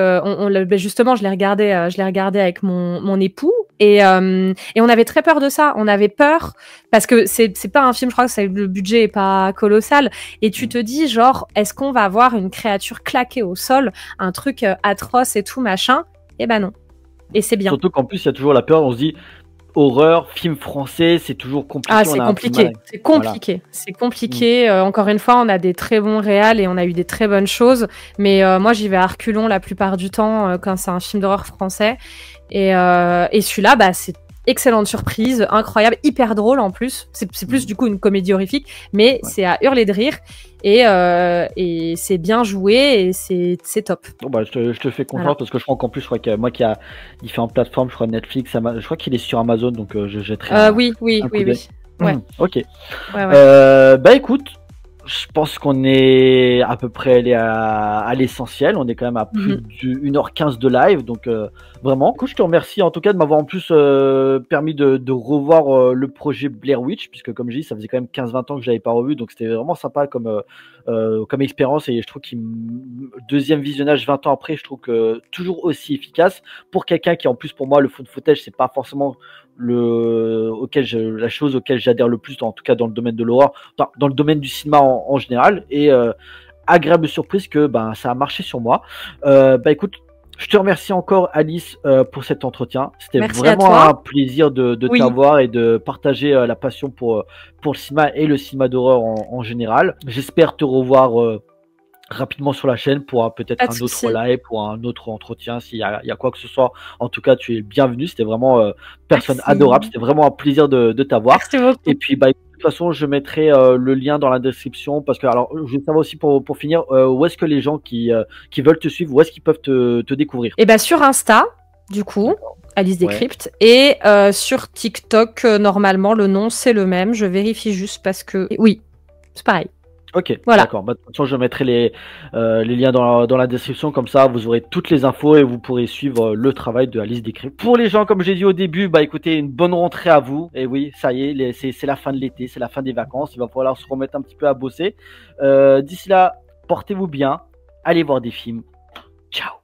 justement, je l'ai regardé avec mon époux et on avait très peur de ça. On avait peur parce que c'est pas un film, je crois que le budget est pas colossal et tu te dis genre, est-ce qu'on va avoir une créature claquée au sol, un truc atroce et tout machin? Eh ben non. Et c'est bien. Surtout qu'en plus il y a toujours la peur, on se dit. Horreur, film français, c'est toujours compliqué. Ah, c'est compliqué. C'est compliqué. Voilà. C'est compliqué. Encore une fois, on a des très bons réals et on a eu des très bonnes choses. Mais moi, j'y vais à reculons la plupart du temps quand c'est un film d'horreur français. Et celui-là, bah, c'est excellente surprise, incroyable, hyper drôle en plus. C'est plus du coup une comédie horrifique, mais c'est à hurler de rire. Et c'est bien joué et c'est top. Bon bah je te fais confiance parce que je crois qu'en plus je crois que moi qui a différentes plateformes, je crois Netflix, je crois qu'il est sur Amazon donc je jetterai. Oui. Ouais. Ok. Ouais. Bah écoute, je pense qu'on est à peu près allé à l'essentiel. On est quand même à plus d'1h15 de live. Donc, vraiment, je te remercie en tout cas de m'avoir en plus permis de revoir le projet Blair Witch. Puisque, comme je dis, ça faisait quand même 15-20 ans que je l'avais pas revu. Donc, c'était vraiment sympa comme expérience. Et je trouve qu'il deuxième visionnage 20 ans après, je trouve que toujours aussi efficace. Pour quelqu'un qui, en plus, pour moi, le found footage, c'est pas forcément la chose auquel j'adhère le plus, en tout cas dans le domaine de l'horreur, dans le domaine du cinéma en général, et agréable surprise que ça a marché sur moi. Écoute, je te remercie encore Alice pour cet entretien. C'était vraiment un plaisir de t'avoir et de partager la passion pour le cinéma et le cinéma d'horreur en général. J'espère te revoir rapidement sur la chaîne pour peut-être un autre live, pour un autre entretien, s'il y a quoi que ce soit. En tout cas, tu es bienvenue. C'était vraiment personne adorable. C'était vraiment un plaisir de t'avoir. Merci beaucoup. Et puis, de toute façon, je mettrai le lien dans la description parce que, alors, je veux savoir aussi pour finir, où est-ce que les gens qui veulent te suivre, où est-ce qu'ils peuvent te découvrir? Et sur Insta, du coup, Alice Decrypt, et sur TikTok, normalement, le nom c'est le même. Je vérifie juste parce que oui, c'est pareil. Ok, voilà. D'accord. De toute façon, je mettrai les liens dans la description, comme ça vous aurez toutes les infos et vous pourrez suivre le travail de Alice Decrypt. Pour les gens, comme j'ai dit au début, écoutez, une bonne rentrée à vous. Et oui, ça y est, c'est la fin de l'été, c'est la fin des vacances. Il va falloir se remettre un petit peu à bosser. D'ici là, portez-vous bien, allez voir des films. Ciao.